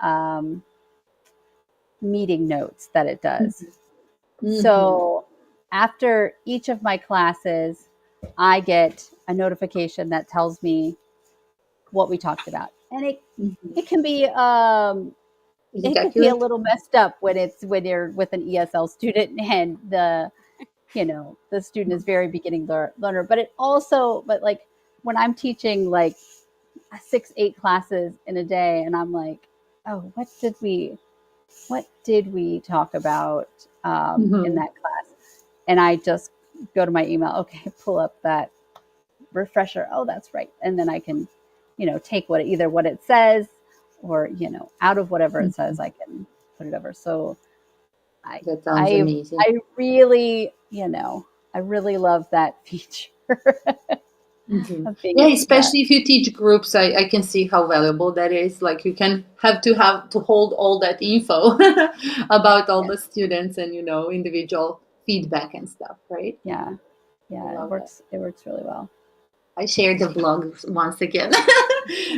meeting notes that it does. So after each of my classes, I get a notification that tells me what we talked about, and it can be it could be a little messed up when you're with an ESL student and the student is very beginning learner. But like when I'm teaching like 6-8 classes in a day, and I'm like, oh, what did we talk about in that class? And I just go to my email. Okay, pull up that refresher. Oh, that's right. And then I can, take what it says, or out of whatever it says, I can put it over. So that sounds amazing. I really love that feature. Yeah, especially if you teach groups, I can see how valuable that is. Like you can have to hold all that info about all the students and individual feedback and stuff, right? Yeah, it works really well. I shared the blog once again.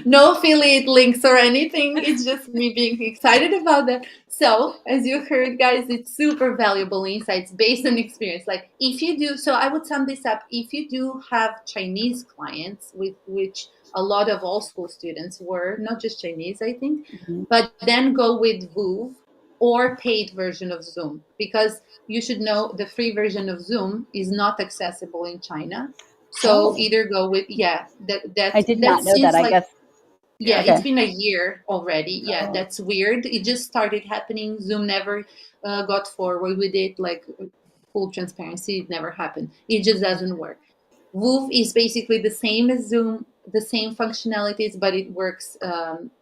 No affiliate links or anything. It's just me being excited about that. So, as you heard, guys, it's super valuable insights based on experience. Like if you do, so I would sum this up. If you do have Chinese clients, with which a lot of Allschool students were, not just Chinese, I think, but then go with VOOV or paid version of Zoom, because you should know the free version of Zoom is not accessible in China. So either go with that. I did not know that. I guess. Yeah, it's been a year already. Yeah, that's weird. It just started happening. Zoom never got forward with it. Like full transparency, it never happened. It just doesn't work. VOOV is basically the same as Zoom, the same functionalities, but it works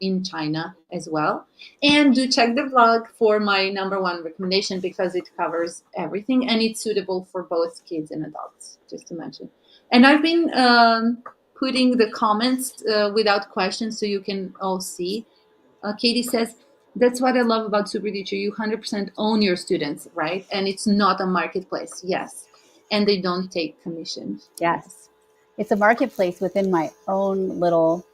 in China as well. And do check the blog for my number one recommendation, because it covers everything and it's suitable for both kids and adults, just to mention. And I've been putting the comments without questions so you can all see. Katie says, that's what I love about Super Teacher. You 100% own your students, right? And it's not a marketplace. Yes. And they don't take commissions. Yes. It's a marketplace within my own little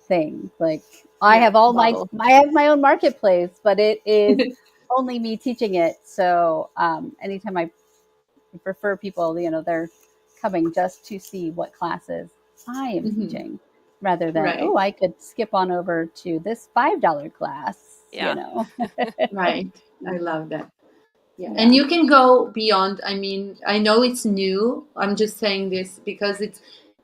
thing. Like I have my own marketplace, but it is only me teaching it. So anytime I refer people, they're coming just to see what classes I am teaching, rather than I could skip on over to this $5 class. Right. I love that. Yeah. And you can go beyond. I mean, I know it's new. I'm just saying this because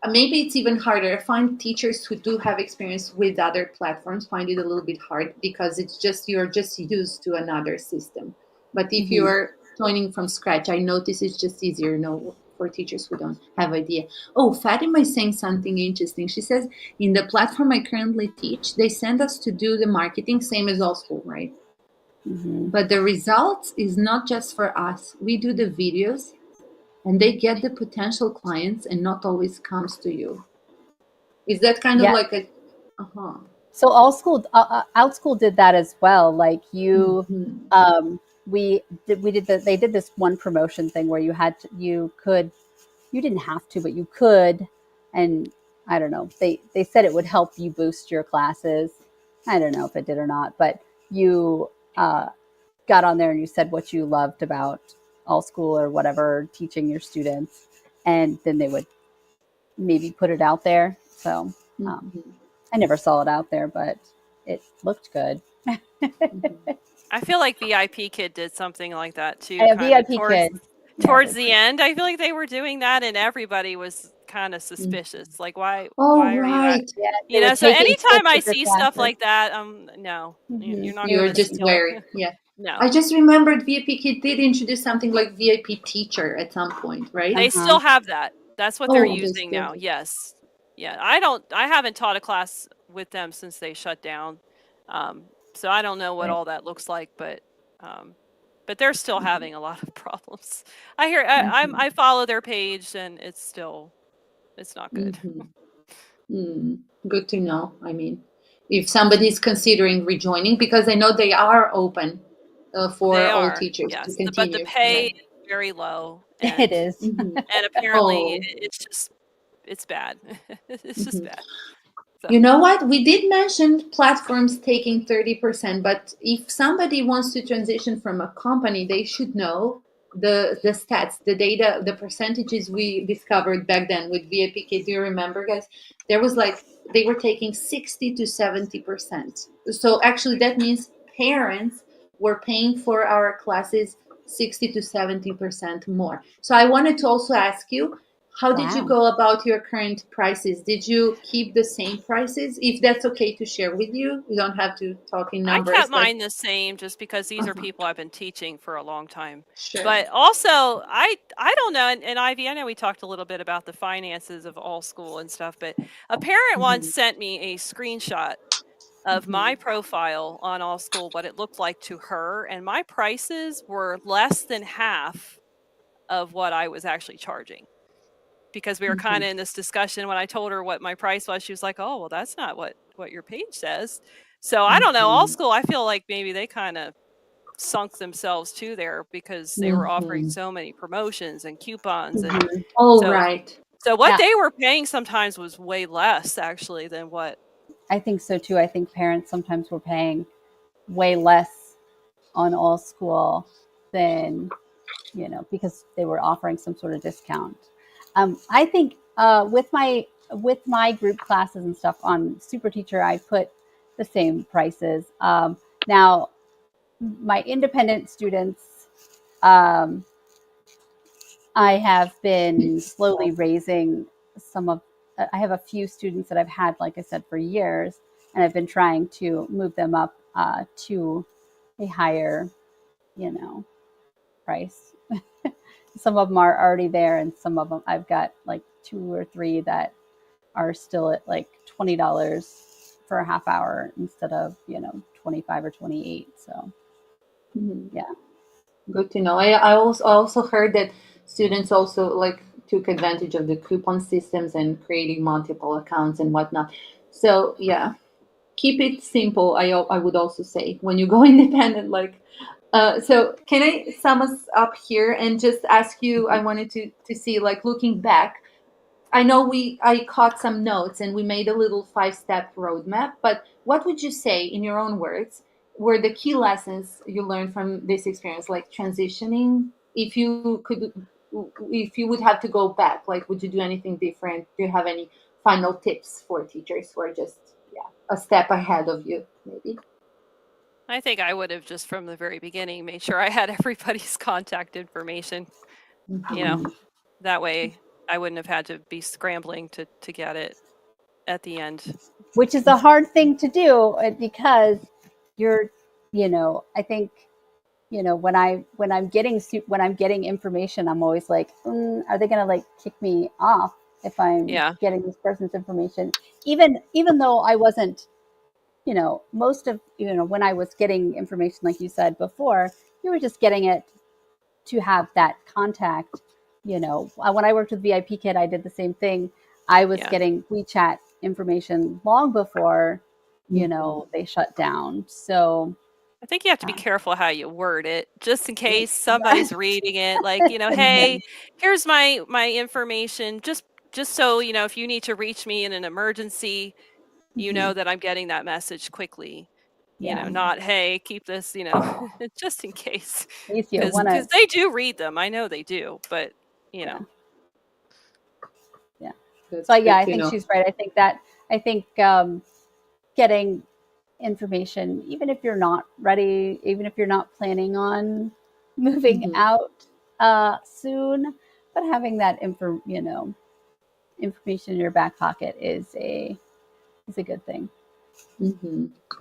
maybe it's even harder. I find teachers who do have experience with other platforms find it a little bit hard because it's just you're just used to another system. But if Mhm. you're joining from scratch, I notice it's just easier, for teachers who don't have idea. Oh, Fatima is saying something interesting. She says in the platform I currently teach, they send us to do the marketing, same as Allschool, right? Mhm. But the result is not just for us. We do the videos and they get the potential clients and not always comes to you. Is that kind of Yeah. like a uh-huh. So Outschool did that as well. Like Mhm. they did this one promotion thing where you didn't have to, but you could, and I don't know. They said it would help you boost your classes. I don't know if it did or not, but you got on there and you said what you loved about Allschool or whatever, teaching your students, and then they would maybe put it out there. So um, Mhm. I never saw it out there, but it looked good. Mhm. I feel like VIP Kid did something like that too, A kind of VIP kid. Yeah, towards they the did. end. I feel like they were doing that, and everybody was kind of Mm. suspicious. Like, why? Oh, Why are you at? right. Yeah, they You were know. So taking anytime clips I of your see stuff classes. like that, no, Hmm. you're not They were You're gonna just taking. steal. wary. Yeah. No, I just remembered VIP Kid did introduce something like VIP teacher at some point, right? they Uh-huh. still have that. That's what they're Oh, they using still now. do. Yes. Yeah. I haven't taught a class with them since they shut down. So I don't know what Right. all that looks like, um, but they're still Mhm. having a lot of problems. I hear Mhm. I follow their page and it's not good. Mhm. Mm. Good to know. I mean, if somebody is considering rejoining, because I know they are open They for all are, teachers to yes, but the continue. pay Right. is very low, It is. Mhm. and apparently Oh. it's bad. It's just Mhm. bad. So You know what? We did mention platforms taking 30%, but if somebody wants to transition from a company, they should know the stats, the data, the percentages we discovered back then with VAPK. Do you remember, guys? There was like they were taking 60 to 70%. So actually that means parents were paying for our classes 60 to 70% more. So I wanted to also ask you, how did you Wow. go about your current prices? Did you keep the same prices? If that's okay to share with you, you don't have to talk in I numbers, kept but mine the same just because these are uh-huh, people I've been teaching for a long time. sure. But also, I don't know, and Ivy, I know we talked a little bit about the finances of Allschool and stuff, but a parent once Hmm. sent me a screenshot of Hmm. my profile on Allschool, what it looked like to her, and my prices were less than half of what I was actually charging. Because we were Hmm. kind of in this discussion when I told her what my price was, she was like, "Oh, well, that's not what your page says." So I don't know. Hmm. Allschool, I feel like maybe they kind of sunk themselves too there because they were offering Hmm. so many promotions and coupons, and Hmm. All so right. so what Yeah, they were paying sometimes was way less actually than what. I think so too. I think parents sometimes were paying way less on Allschool than, because they were offering some sort of discount. I think with my group classes and stuff on Super Teacher, I put the same prices. Now, my independent students, um, I have been slowly raising some of. I have a few students that I've had, like I said, for years, and I've been trying to move them up to a higher, you know, price. Some of them are already there, and some of them I've got like two or three that are still at like $20 for a half hour instead of 25 or 28. So Hmm. yeah. Good to know. I also heard that students also like took advantage of the coupon systems and creating multiple accounts and whatnot. So yeah, keep it simple. I would also say when you go independent, like so can I sum us up here and just ask you, I wanted to see, like, looking back, I know I caught some notes and we made a little 5-step roadmap, but what would you say in your own words were the key lessons you learned from this experience, like transitioning? If you would have to go back, like, would you do anything different? Do you have any final tips for teachers who are just, yeah, a step ahead of you, maybe? I think I would have just from the very beginning made sure I had everybody's contact information. You know, Mhm. that way. I wouldn't have had to be scrambling to get it at the end. Which is a hard thing to do because you're, I think, when I'm getting information, I'm always like, are they going to like kick me off if I'm getting this person's information? Even though I wasn't, most of, when I was getting information, like you said before, you were just getting it to have that contact. When I worked with VIP Kid, I did the same thing. I was getting WeChat information long before, they shut down. So I think you have to be careful how you word it, just in case somebody's reading it. Like, hey, here's my information. Just so if you need to reach me in an emergency, you know that I'm getting that message quickly. Not, hey, keep this, just in case. Because they do read them. I know they do, but Yeah. So I think she's right. I think getting information, even if you're not ready, even if you're not planning on moving out soon, but having that information in your back pocket is a good thing.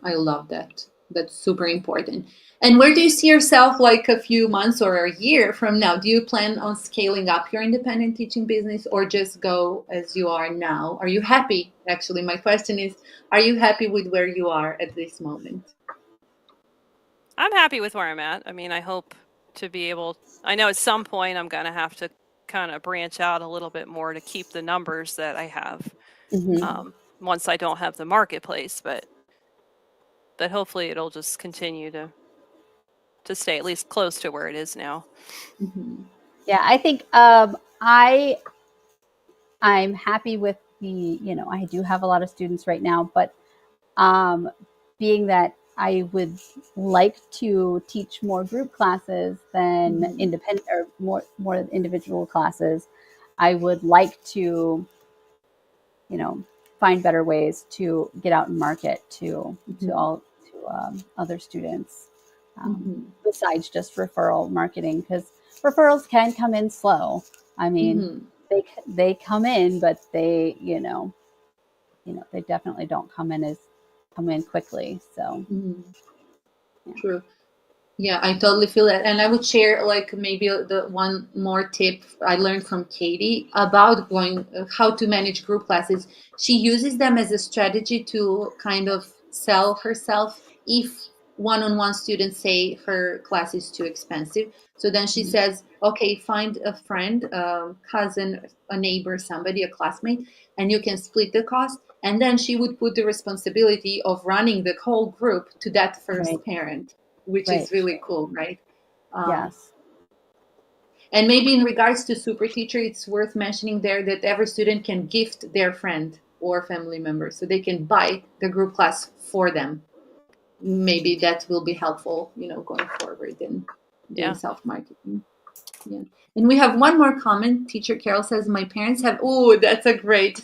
I love that. That's super important. And where do you see yourself like a few months or a year from now? Do you plan on scaling up your independent teaching business or just go as you are now? Are you happy? Actually, my question is, are you happy with where you are at this moment? I'm happy with where I'm at. I mean, I hope to be able, I know at some point I'm going to have to kind of branch out a little bit more to keep the numbers that I have once I don't have the marketplace, but hopefully it'll just continue to stay at least close to where it is now. Yeah, I think I'm happy with the, I do have a lot of students right now, but being that I would like to teach more group classes than independent or more individual classes, I would like to, find better ways to get out and market to other students besides just referral marketing, because referrals can come in slow. I mean, they come in, but they they definitely don't come in quickly. So True. Yeah, I totally feel that. And I would share like maybe the one more tip I learned from Katie about how to manage group classes. She uses them as a strategy to kind of sell herself if one-on-one students say her class is too expensive. So then she says, okay, find a friend, a cousin, a neighbor, somebody, a classmate, and you can split the cost. And then she would put the responsibility of running the whole group to that first parent, which is really cool, right? Yes. And maybe in regards to super teacher, it's worth mentioning there that every student can gift their friend or family member, so they can buy the group class for them. Maybe that will be helpful, going forward in doing self-marketing. Yeah. And we have one more comment. Teacher Carol says, my parents have, that's a great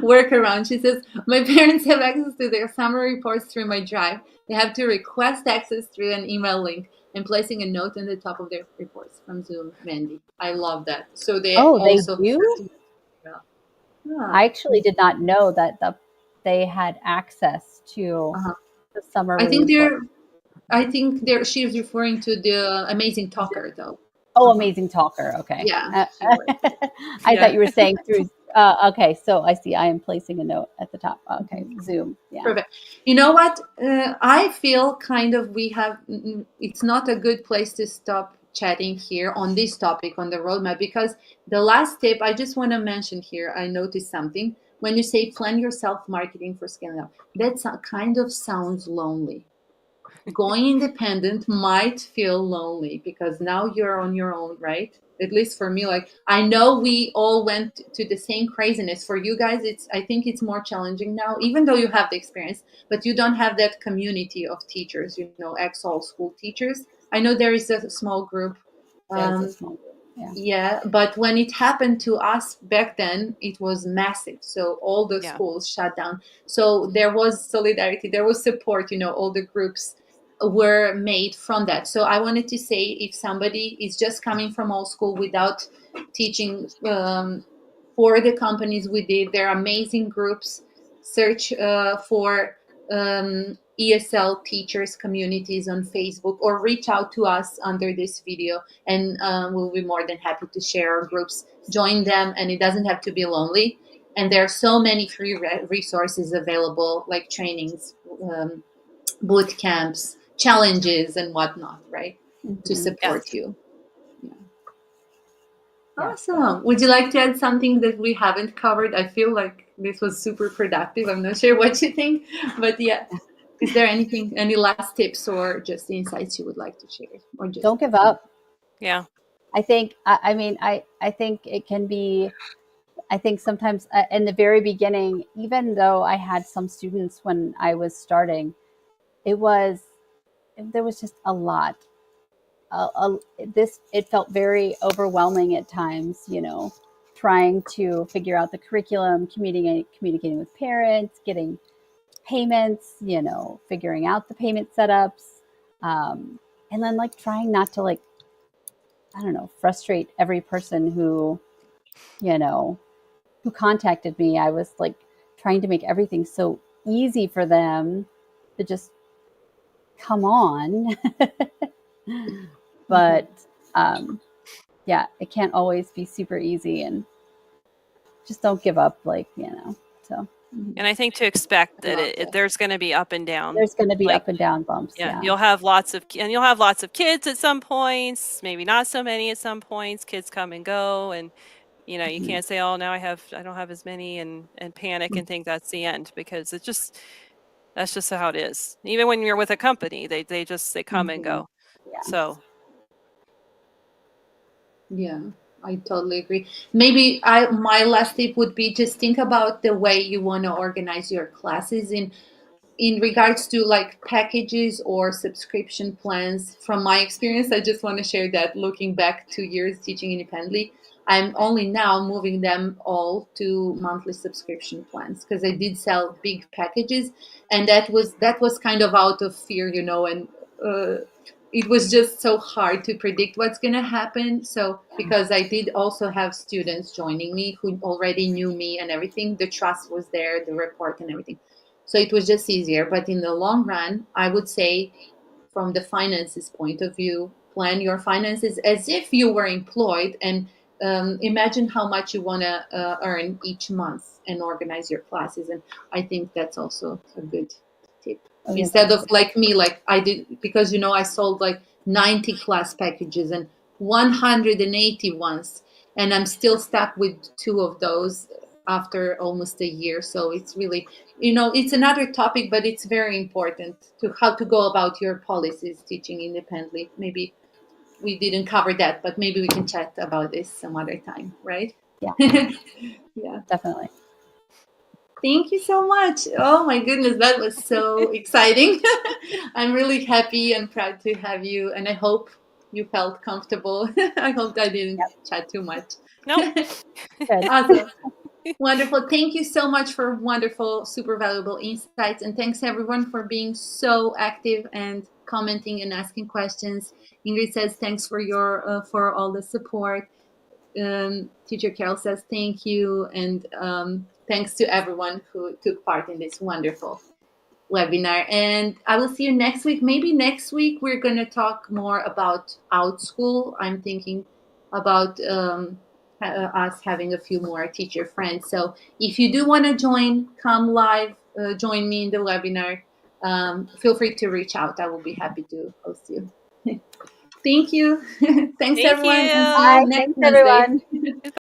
workaround. She says, my parents have access to their summer reports through my Drive. They have to request access through an email link and placing a note on the top of their reports from Zoom, Mandy. I love that. So they also they do? I actually did not know that they had access to the summer report. I think she's referring to the Amazing Talker, though. Oh, Amazing Talker. Okay. Yeah. I thought you were saying through. Okay, so I see. I am placing a note at the top. Okay, Zoom. Yeah. Perfect. You know what? I feel kind of it's not a good place to stop chatting here on this topic on the roadmap, because the last tip I just want to mention here, I noticed something. When you say plan your self-marketing for scaling up, that kind of sounds lonely. Going independent might feel lonely because now you're on your own, right? At least for me, like I know we all went to the same craziness. For you guys, I think it's more challenging now, even though you have the experience, but you don't have that community of teachers, ex-Allschool teachers. I know there is a small group. There's a small group. Yeah, but when it happened to us back then, it was massive. So all the schools shut down. So there was solidarity, there was support, all the groups were made from that. So I wanted to say, if somebody is just coming from Allschool without teaching for the companies we did. They're amazing groups. Search for ESL teachers communities on Facebook, or reach out to us under this video, and we'll be more than happy to share our groups. Join them, and it doesn't have to be lonely. And there are so many free resources available, like trainings, boot camps, challenges, and whatnot, right? To support you. Awesome. Would you like to add something that we haven't covered? I feel like this was super productive. I'm not sure what you think, but yeah. Is there anything, any last tips or just insights you would like to share? Or just don't give up. Yeah. I think, I think it can be, I think sometimes in the very beginning, even though I had some students when I was starting, there was just a lot. It felt very overwhelming at times, trying to figure out the curriculum, communicating with parents, getting payments, figuring out the payment setups, and then like trying not to like, I don't know, frustrate every person who contacted me. I was like trying to make everything so easy for them to just come on. But yeah, it can't always be super easy, and just don't give up, so. And I think to expect that there's going to be up and down. There's going to be up and down bumps. Yeah. You'll have lots of kids at some points, maybe not so many at some points. Kids come and go, and you can't say, oh, now I don't have as many, and panic and think that's the end, because that's just how it is. Even when you're with a company, they come and go. Yeah. So. Yeah, I totally agree. Maybe my last tip would be just think about the way you want to organize your classes in regards to like packages or subscription plans. From my experience, I just want to share that looking back 2 years teaching independently, I'm only now moving them all to monthly subscription plans, because I did sell big packages, and that was kind of out of fear, and it was just so hard to predict what's going to happen. So because I did also have students joining me who already knew me and everything, the trust was there, the rapport and everything. So it was just easier. But in the long run, I would say, from the finances point of view, plan your finances as if you were employed, and imagine how much you want to earn each month and organize your classes. And I think that's also a good tip. Instead of like me, like I did, because I sold like 90 class packages and 180 ones, and I'm still stuck with 2 of those after almost a year. So it's really, it's another topic, but it's very important to how to go about your policies teaching independently. Maybe we didn't cover that, but maybe we can chat about this some other time, right? Yeah. Yeah, definitely. Thank you so much. Oh my goodness, that was so exciting. I'm really happy and proud to have you, and I hope you felt comfortable. I hope I didn't chat too much. Nope. Awesome. Wonderful. Thank you so much for wonderful, super valuable insights. And thanks everyone for being so active and commenting and asking questions. Ingrid says, thanks for all the support. Teacher Carol says, thank you. And thanks to everyone who took part in this wonderful webinar. And I will see you next week. Maybe next week we're going to talk more about Outschool. I'm thinking about us having a few more teacher friends. So if you do want to join, come live, join me in the webinar. Feel free to reach out. I will be happy to host you. Thank you. Thanks, everyone. You. Bye. Thanks, everyone.